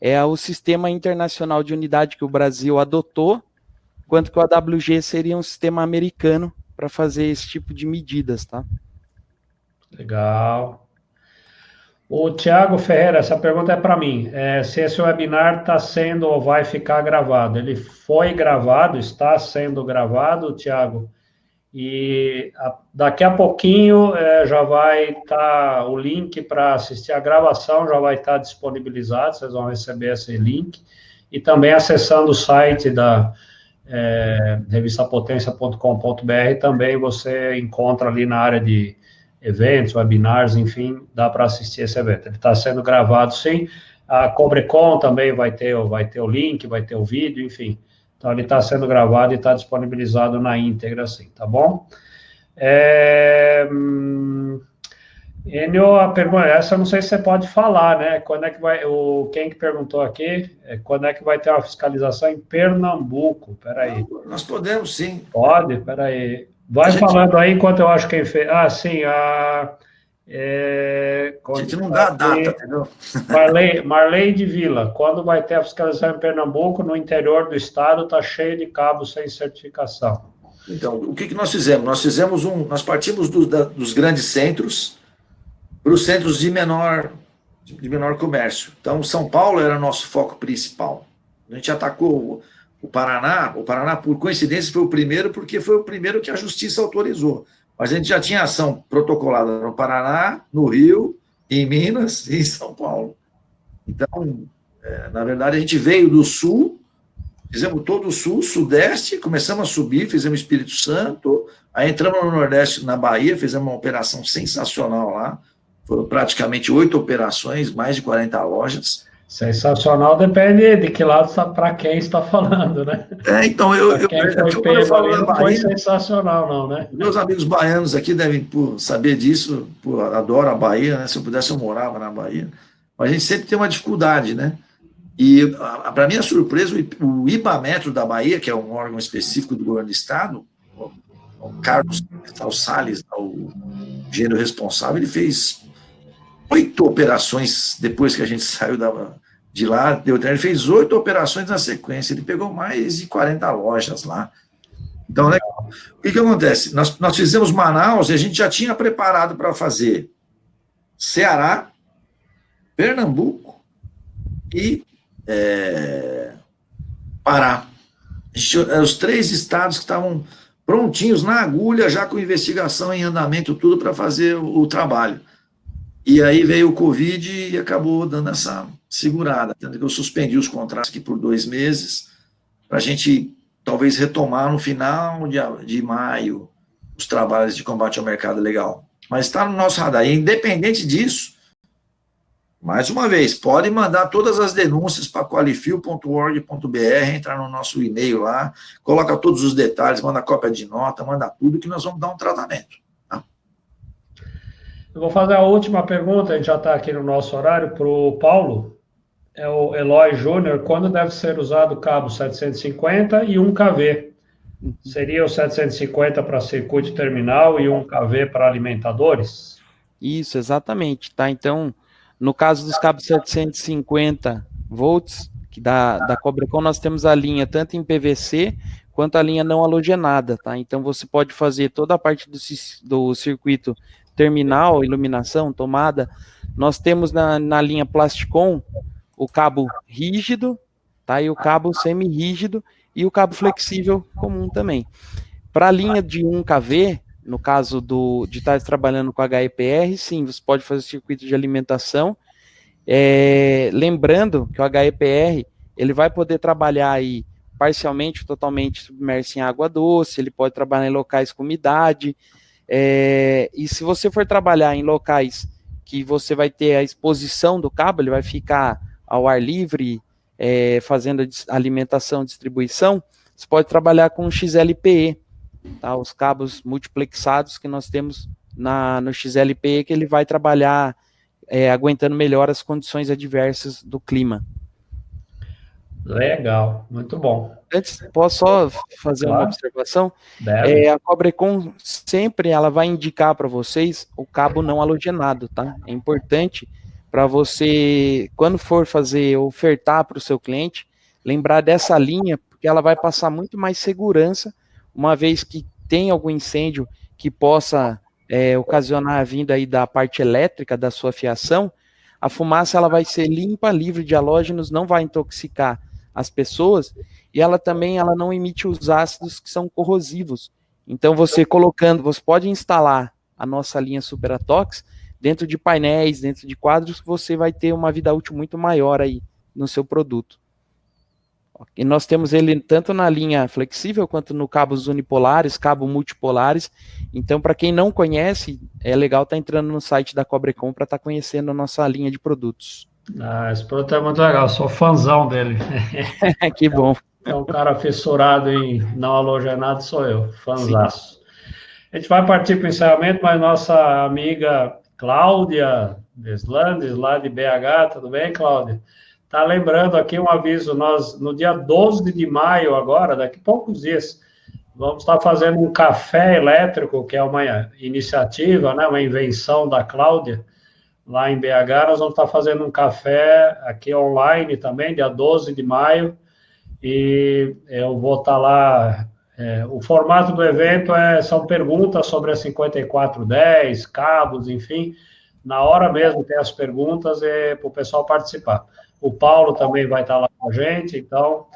Speaker 3: é o sistema internacional de unidade que o Brasil adotou, enquanto que o AWG seria um sistema americano para fazer esse tipo de medidas, tá?
Speaker 2: Legal. O Tiago Ferreira, essa pergunta é para mim. Se esse webinar está sendo ou vai ficar gravado? Ele foi gravado, está sendo gravado, Tiago? E daqui a pouquinho já vai estar o link para assistir a gravação, já vai estar disponibilizado, vocês vão receber esse link. E também acessando o site da revistapotência.com.br, também você encontra ali na área de eventos, webinars, enfim, dá para assistir esse evento. Ele está sendo gravado, sim. A Cobrecon também vai ter o link, vai ter o vídeo, enfim. Então, ele está sendo gravado e está disponibilizado na íntegra, sim, tá bom? Enio, a pergunta, essa eu não sei se você pode falar, né? Quando é que vai, quem que perguntou aqui, quando é que vai ter uma fiscalização em Pernambuco? Peraí.
Speaker 1: Nós podemos, sim.
Speaker 2: Pode? Peraí. Vai falando aí enquanto eu acho quem fez. Ah, sim,
Speaker 1: a gente não dá a data, entendeu?
Speaker 2: Marley de Vila, quando vai ter a fiscalização em Pernambuco, no interior do estado, está cheio de cabos sem certificação.
Speaker 1: Então, o que nós fizemos? Nós partimos dos grandes centros para os centros de menor comércio. Então, São Paulo era nosso foco principal. A gente atacou o Paraná, por coincidência, foi o primeiro, porque foi o primeiro que a justiça autorizou. Mas a gente já tinha ação protocolada no Paraná, no Rio, em Minas e em São Paulo. Então, na verdade, a gente veio do Sul, fizemos todo o Sul, Sudeste, começamos a subir, fizemos Espírito Santo, aí entramos no Nordeste, na Bahia, fizemos uma operação sensacional lá, foram praticamente 8 operações, mais de 40 lojas.
Speaker 2: Sensacional depende de que lado, para quem está falando, né?
Speaker 1: Então,
Speaker 2: não foi sensacional, não, né?
Speaker 1: Meus amigos baianos aqui devem saber disso, adoro a Bahia, né? Se eu pudesse eu morava na Bahia, mas a gente sempre tem uma dificuldade, né? E, para minha surpresa, o IBAMetro da Bahia, que é um órgão específico do governo do estado, o Carlos Salles, o engenheiro responsável, ele fez 8 operações depois que a gente saiu de lá, ele fez 8 operações na sequência, ele pegou mais de 40 lojas lá. Então, né, o que acontece? Nós fizemos Manaus e a gente já tinha preparado para fazer Ceará, Pernambuco e Pará. Os 3 estados que estavam prontinhos na agulha, já com investigação em andamento, tudo para fazer o trabalho. E aí veio o Covid e acabou dando essa segurada. Tanto que eu suspendi os contratos aqui por 2 meses, para a gente talvez retomar no final de maio os trabalhos de combate ao mercado ilegal. Mas está no nosso radar. E independente disso, mais uma vez, pode mandar todas as denúncias para qualifio.org.br, entrar no nosso e-mail lá, coloca todos os detalhes, manda cópia de nota, manda tudo, que nós vamos dar um tratamento.
Speaker 2: Eu vou fazer a última pergunta, a gente já está aqui no nosso horário, para o Paulo, é o Eloy Júnior, quando deve ser usado o cabo 750 e 1 kV? Seria o 750 para circuito terminal e 1 kV para alimentadores?
Speaker 3: Isso, exatamente, tá? Então, no caso dos cabos 750 volts, que da Cobrecon, nós temos a linha tanto em PVC quanto a linha não halogenada, tá? Então, você pode fazer toda a parte do circuito terminal, iluminação, tomada. Nós temos na linha Plasticon o cabo rígido, tá? E o cabo semi-rígido e o cabo flexível comum também. Para a linha de 1 kV, no caso de estar trabalhando com HEPR, sim, você pode fazer circuito de alimentação. Lembrando que o HEPR, ele vai poder trabalhar aí parcialmente, totalmente submerso em água doce, ele pode trabalhar em locais com umidade. E se você for trabalhar em locais que você vai ter a exposição do cabo, ele vai ficar ao ar livre, fazendo alimentação, distribuição, você pode trabalhar com XLPE, tá? Os cabos multiplexados que nós temos no XLPE, que ele vai trabalhar aguentando melhor as condições adversas do clima.
Speaker 2: Legal, muito bom.
Speaker 3: Antes, posso só fazer uma observação? A Cobrecon sempre ela vai indicar para vocês o cabo não halogenado, tá? É importante para você, quando for ofertar para o seu cliente, lembrar dessa linha, porque ela vai passar muito mais segurança, uma vez que tem algum incêndio que possa ocasionar a vinda aí da parte elétrica da sua fiação, a fumaça ela vai ser limpa, livre de halógenos, não vai intoxicar as pessoas, e ela também não emite os ácidos que são corrosivos. Então, você pode instalar a nossa linha Superatox dentro de painéis, dentro de quadros, você vai ter uma vida útil muito maior aí no seu produto. E nós temos ele tanto na linha flexível, quanto no cabos unipolares, cabo multipolares. Então, para quem não conhece, é legal estar entrando no site da Cobrecon para estar conhecendo a nossa linha de produtos.
Speaker 2: Esse produto é muito legal, sou fãzão dele.
Speaker 3: Que bom.
Speaker 2: É um cara fissurado em não halogenado, sou eu, fãzaço. A gente vai partir para o encerramento, mas nossa amiga Cláudia Deslandes, lá de BH, tudo bem, Cláudia? Tá lembrando aqui um aviso, nós, no dia 12 de maio agora, daqui a poucos dias, vamos estar fazendo um café elétrico, que é uma iniciativa, né, uma invenção da Cláudia, lá em BH. Nós vamos estar fazendo um café aqui online também, dia 12 de maio, e eu vou estar lá. O formato do evento são perguntas sobre a 5410, cabos, enfim. Na hora mesmo tem as perguntas para o pessoal participar. O Paulo também vai estar lá com a gente, então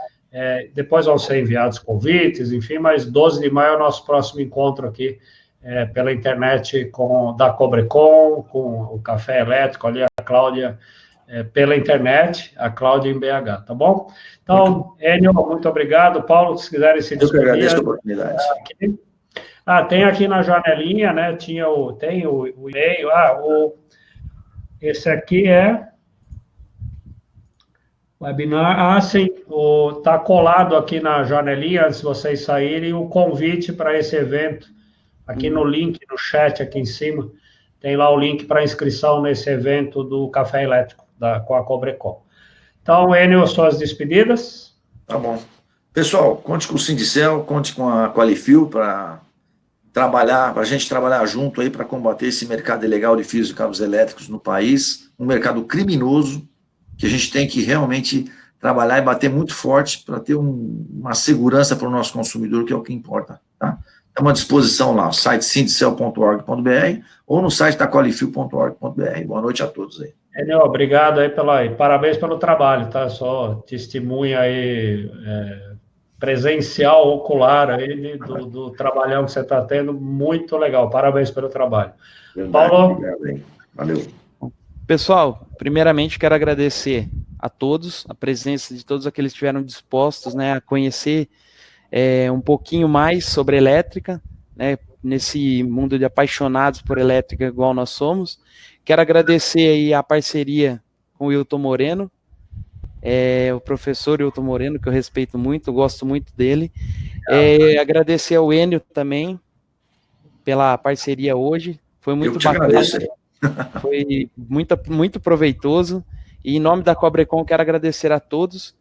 Speaker 2: depois vão ser enviados convites, enfim, mas 12 de maio é o nosso próximo encontro aqui pela internet da Cobrecon, com o Café Elétrico ali, a Cláudia, pela internet, a Cláudia em BH, tá bom? Então, Enio, muito obrigado. Paulo, se quiserem se despedir.
Speaker 1: Eu que agradeço a oportunidade.
Speaker 2: Tem aqui na janelinha, né, tem o e-mail, esse aqui é webinar, sim, está colado aqui na janelinha, antes de vocês saírem, o convite para esse evento, aqui no link, no chat aqui em cima, tem lá o link para inscrição nesse evento do Café Elétrico, com a Cobrecon. Então, Enio, suas despedidas.
Speaker 1: Tá bom. Pessoal, conte com o Sindicel, conte com a Qualifil para a gente trabalhar junto aí para combater esse mercado ilegal de fios e cabos elétricos no país, um mercado criminoso, que a gente tem que realmente trabalhar e bater muito forte para ter uma segurança para o nosso consumidor, que é o que importa, tá? Estamos à disposição lá, no site sindicel.org.br ou no site da qualifil.org.br. Boa noite a todos aí.
Speaker 2: Enio, obrigado aí parabéns pelo trabalho, tá? Só testemunha aí presencial, ocular aí do trabalhão que você está tendo, muito legal, parabéns pelo trabalho.
Speaker 1: Verdade,
Speaker 2: Paulo?
Speaker 1: obrigado aí. Valeu.
Speaker 3: Pessoal, primeiramente quero agradecer a todos, a presença de todos aqueles que estiveram dispostos, né, a conhecer um pouquinho mais sobre elétrica, né, nesse mundo de apaixonados por elétrica igual nós somos. Quero agradecer aí a parceria com o Wilton Moreno, o professor Wilton Moreno, que eu respeito muito, gosto muito dele. Agradecer ao Enio também pela parceria hoje, foi muito bacana.
Speaker 1: Agradeço.
Speaker 3: Foi muito proveitoso, e em nome da Cobrecon quero agradecer a todos.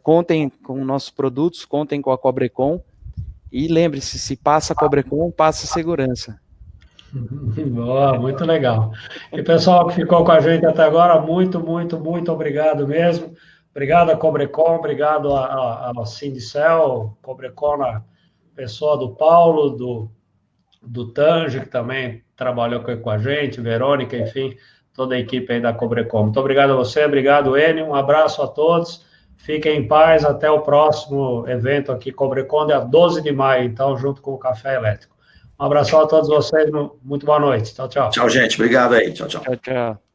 Speaker 3: Contem com nossos produtos, contem com a Cobrecon, e lembre-se, se passa a Cobrecon, passa segurança.
Speaker 2: Boa, muito legal. E pessoal que ficou com a gente até agora, muito, muito, muito obrigado mesmo. Obrigado a Cobrecon, obrigado ao Sindicel, Cobrecon, na pessoa do Paulo, do Tange, que também trabalhou com a gente, Verônica, enfim, toda a equipe aí da Cobrecon. Muito obrigado a você, obrigado, Enio, um abraço a todos, fiquem em paz, até o próximo evento aqui, Cobrecon, dia 12 de maio, então, junto com o Café Elétrico. Um abraço a todos vocês, muito boa noite, tchau, tchau.
Speaker 1: Tchau, gente, obrigado aí, tchau, tchau.
Speaker 3: Tchau, tchau.